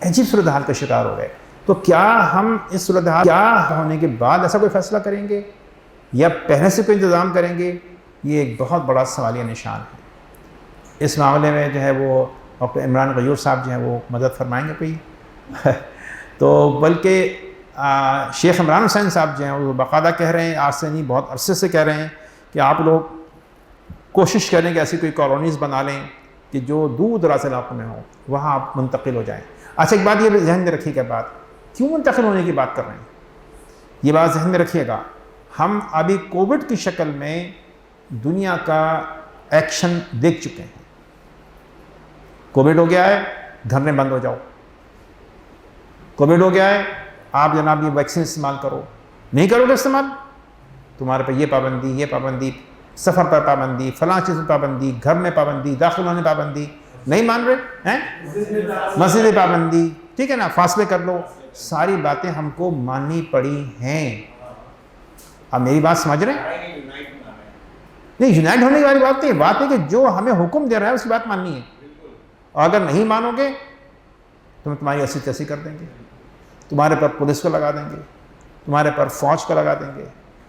عجیب صورتحال کا شکار ہو گئے. تو کیا ہم اس صورتحال کیا ہونے کے بعد ایسا کوئی فیصلہ کریں گے یا پہلے سے کوئی انتظام کریں گے؟ یہ ایک بہت بڑا سوالیہ نشان ہے. اس معاملے میں جو ہے وہ ڈاکٹر عمران غیور صاحب جو ہیں وہ مدد فرمائیں گے کوئی تو بلکہ شیخ عمران حسین صاحب جو ہیں وہ باقاعدہ کہہ رہے ہیں، آج سے نہیں بہت عرصے سے کہہ رہے ہیں کہ آپ لوگ کوشش کریں کہ ایسی کوئی کالونیز بنا لیں کہ جو دور دراز علاقوں میں ہوں، وہاں آپ منتقل ہو جائیں. اچھا ایک بات یہ ذہن میں رکھیے گا، بات کیوں منتقل ہونے کی بات کر رہے ہیں، یہ بات ذہن میں رکھیے گا. ہم ابھی کووڈ کی شکل میں دنیا کا ایکشن دیکھ چکے ہیں. کووڈ ہو گیا ہے، گھر میں بند ہو جاؤ. کووڈ ہو گیا ہے، آپ جناب یہ ویکسین استعمال کرو. نہیں کرو گے استعمال، تمہارے پہ یہ پابندی، سفر پر پابندی، فلاں چیز پر پابندی، گھر میں پابندی، داخل ہونے پابندی. نہیں مان رہے ہیں، مسجد پابندی، ٹھیک ہے نا، فاصلے کر لو. ساری باتیں ہم کو ماننی پڑی ہیں. اب میری بات سمجھ رہے ہیں؟ نہیں، یونائٹ ہونے کی والی بات نہیں، بات ہے کہ جو ہمیں حکم دے رہا ہے اس کی بات ماننی ہے. اور اگر نہیں مانو گے تو تمہاری ایسی تیسی کر دیں گے، تمہارے پر پولیس کو لگا دیں گے، تمہارے پر فوج کو لگا دیں گے،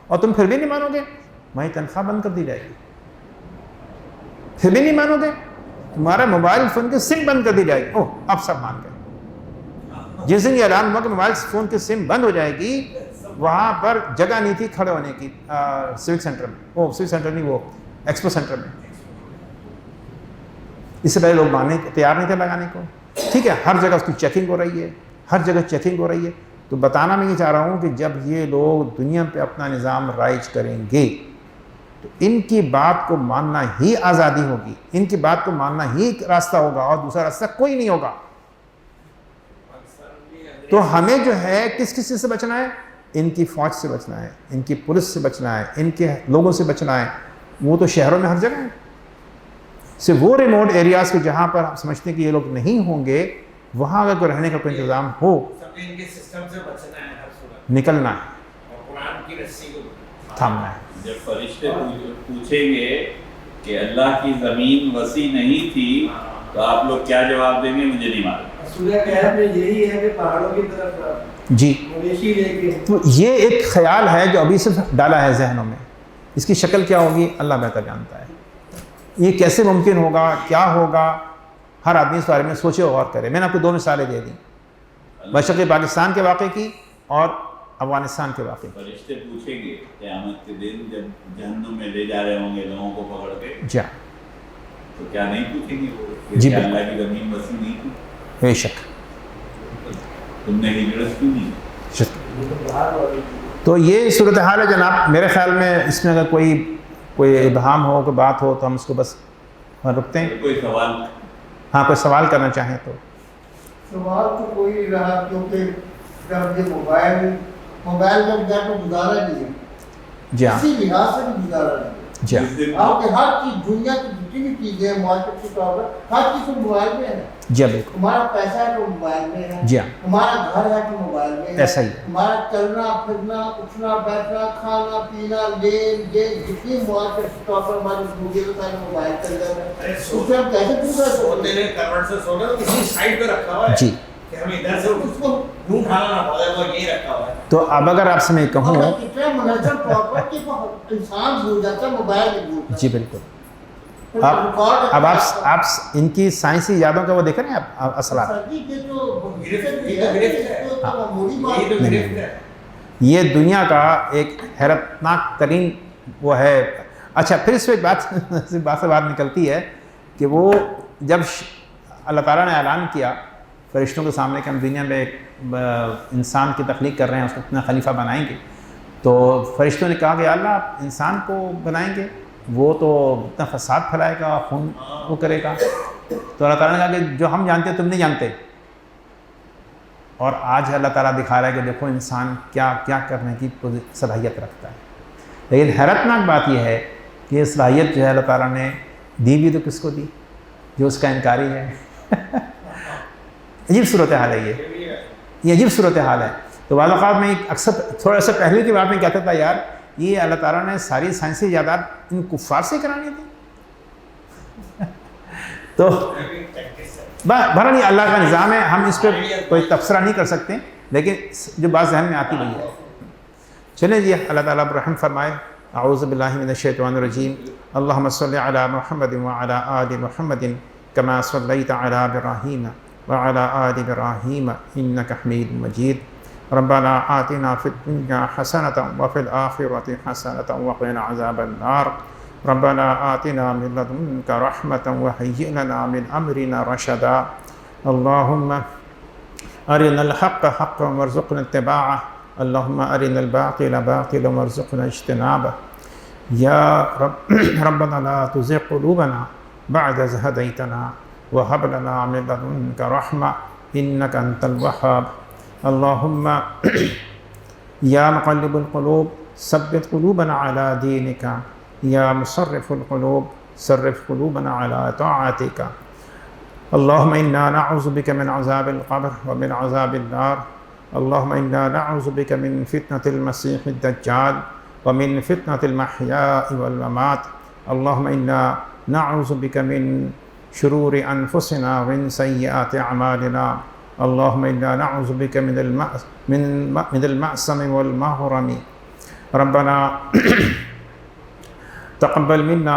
اور تم پھر بھی نہیں مانو گے، وہیں تنخواہ بند کر دی جائے گی. پھر بھی نہیں مانو گے، تمہارا موبائل فون کی سم بند کر دی جائے گی. اوہ اب سب مان گئے. جس دن یہ اعلان ہوا کہ موبائل فون کی سم بند ہو جائے گی، وہاں پر جگہ نہیں تھی کھڑے ہونے کی سوک سینٹر میں، سوک سینٹر نہیں، وہ ایکسپو سینٹر میں. اس سے پہلے لوگ ماننے تیار نہیں تھے لگانے کو. ٹھیک ہے، ہر جگہ اس کی چیکنگ ہو رہی ہے، ہر جگہ چیکنگ ہو رہی ہے. تو بتانا میں یہ چاہ رہا ہوں کہ جب یہ لوگ دنیا پہ اپنا نظام رائج کریں گے تو ان کی بات کو ماننا ہی آزادی ہوگی، ان کی بات کو ماننا ہی راستہ ہوگا، اور دوسرا راستہ کوئی نہیں ہوگا. تو ہمیں جو ہے کس چیز سے بچنا ہے؟ ان کی فوج سے بچنا ہے، ان کی پولیس سے بچنا ہے، ان کے لوگوں سے بچنا ہے. وہ تو شہروں میں ہر جگہ ہیں. صرف وہ ریموٹ ایریاز کے جہاں پر ہم سمجھتے ہیں کہ یہ لوگ نہیں ہوں گے، وہاں اگر کوئی رہنے کا کوئی انتظام ہو، ان کے سسٹم سے بچنا ہے، ہر صورت نکلنا ہے، اور قرآن کی رسی کو تھامنا ہے. جب فرشتے پوچھیں گے کہ اللہ کی زمین وسیع نہیں تھی تو آپ لوگ کیا جواب دیں گے؟ مجھے نہیں معلوم. سورہ کہف میں یہی ہے کہ پہاڑوں کی طرف جی. مویشی لے کے، تو یہ ایک خیال ہے جو ابھی صرف ڈالا ہے ذہنوں میں. اس کی شکل کیا ہوگی اللہ بہتر جانتا ہے. یہ کیسے ممکن ہوگا، کیا ہوگا، ہر آدمی اس بارے میں سوچے اور غور کرے. میں نے آپ کو 2 مثالیں دے دیں، مشرقی پاکستان کے واقعے کی اور افغانستان کے واقعے کی. فرشتے پوچھیں گے قیامت کے دن جب جہنم میں لے جا رہے ہوں گے لوگوں کو پکڑ کے، جی تو کیا نہیں پوچھیں گے وہ کہ جی اللہ کی زمین وسیع نہیں تھی؟ بے شک. تم نے ہجرت کیوں نہیں؟ تو یہ صورتحال ہے جناب. میرے خیال میں اس میں اگر کوئی ابہام ہو، کوئی بات ہو تو ہم اس کو بس رکھتے ہیں. کوئی سوال؟ ہاں کوئی سوال کرنا چاہیں تو. سوال تو کوئی نہیں رہا، کیونکہ جب یہ موبائل کا بغیر تو گزارا نہیں ہے، جی ہاں کسی لحاظ سے بھی گزارا نہیں ہے. جی ہاں آپ کے ہر چیز دنیا کی جتنی بھی چیزیں ہیں معاشرت کے طور پر ہر چیز تو موبائل میں ہے. جی بالکل. ہمارا پیسہ ہے تو موبائل میں ہے. جی ہاں. ہمارا گھر ہے تو موبائل میں ہے. ایسا ہی ہے. ہمارا چلنا پھرنا اٹھنا بیٹھنا کھانا پینا لین دین جتنی معاشرت کے طور پر ہماری ضروریت ہے موبائل کے اندر ہے. اس سے ہم کیسے پورا سوتے ہیں کروٹ سے سونا اسی سائڈ پہ رکھا ہوا ہے جی کہ ہمیں ادھر سے اس کو یوں اٹھانا نہ پڑے، وہ یہی رکھا ہوا ہے. تو اب اگر آپ سے میں کہوں اتنا منظم طور پر کہ وہ انسان بھول جاتا ہے موبائل نہیں بھولتا. جی بالکل. اب آپ ان کی سائنسی یادوں کا وہ دیکھ رہے ہیں آپ اثرات. یہ دنیا کا ایک حیرتناک ترین وہ ہے. اچھا پھر اس میں بات سے بات نکلتی ہے کہ وہ جب اللہ تعالیٰ نے اعلان کیا فرشتوں کے سامنے کہ ہم دنیا میں ایک انسان کی تخلیق کر رہے ہیں، اس کو اپنا خلیفہ بنائیں گے، تو فرشتوں نے کہا کہ اللہ آپ انسان کو بنائیں گے، وہ تو اتنا فساد پھیلائے گا، خون وہ کرے گا. تو اللہ تعالیٰ نے کہا کہ جو ہم جانتے تم نہیں جانتے. اور آج اللہ تعالیٰ دکھا رہا ہے کہ دیکھو انسان کیا کیا کرنے کی صلاحیت رکھتا ہے. لیکن حیرتناک بات یہ ہے کہ یہ صلاحیت جو ہے اللہ تعالیٰ نے دی بھی تو کس کو دی؟ جو اس کا انکاری ہے. عجیب صورتحال ہے یہ عجیب صورتحال ہے. تو بعض اوقات میں اکثر تھوڑا سا پہلے کی بات میں کہتا تھا یار یہ اللہ تعالیٰ نے ساری سائنسی ایجادات ان کفار سے کرانی تھی. تو بہرحال اللہ کا نظام ہے، ہم اس پہ کوئی تبصرہ نہیں کر سکتے، لیکن جو بات ذہن میں آتی وہی ہے. چلیں جی اللہ تعالیٰ برحم فرمائے. اعوذ باللہ من الشیطان الرجیم. اللہم صلی علی محمد وعلی آل محمد کما صلیت علی ابراہیم وعلی آل ابراہیم انک حمید مجید. ربنا آتنا فی الدنیا حسنۃ وفی الآخرۃ حسنۃ وقنا عذاب النار. ربنا آتنا من لدنک رحمۃ وہیئ لنا من امرنا رشدا. اللہم ارنا الحق حقا وارزقنا اتباعہ. اللہم ارنا الباطل باطلا وارزقنا اجتنابہ. یا ربنا لا تزغ قلوبنا بعد إذ هديتنا وهب لنا من لدنك رحمة إنك أنت الوهاب. اللهم يا مقلب القلوب ثبت قلوبنا على دينك. يا مصرف القلوب صرف قلوبنا على طاعتك. اللهم إنا نعوذ بك من عذاب القبر ومن عذاب النار. اللهم إنا نعوذ بك من فتنة المسيح الدجال ومن فتنة المحيا والممات. اللهم إنا نعوذ بك من شرور أنفسنا ومن سيئات أعمالنا. اللهم إنا نعوذ بك من المأسم والمغرم. ربنا تقبل منا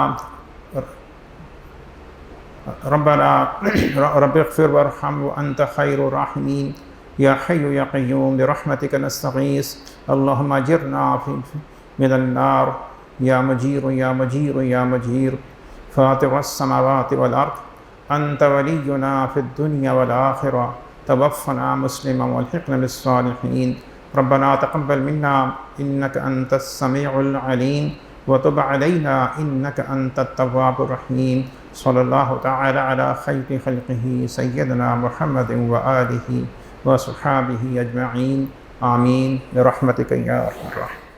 ربنا رب اغفر وارحم وأنت خير الراحمين. يا حي يا قيوم برحمتك نستغيث. اللهم أجرنا من النار. يا مجير يا مجير يا مجير فاطر السماوات والأرض أنت ولينا في الدنيا والآخرة. توفنا مسلما والحقنا بالصالحين. ربنا تقبل منا إنك أنت السميع العليم وتب علينا إنك أنت التواب الرحيم. صلى الله تعالى على خير خلقه سيدنا محمد وآله وصحابه أجمعين. آمين برحمتك يا أرحم الراحمين.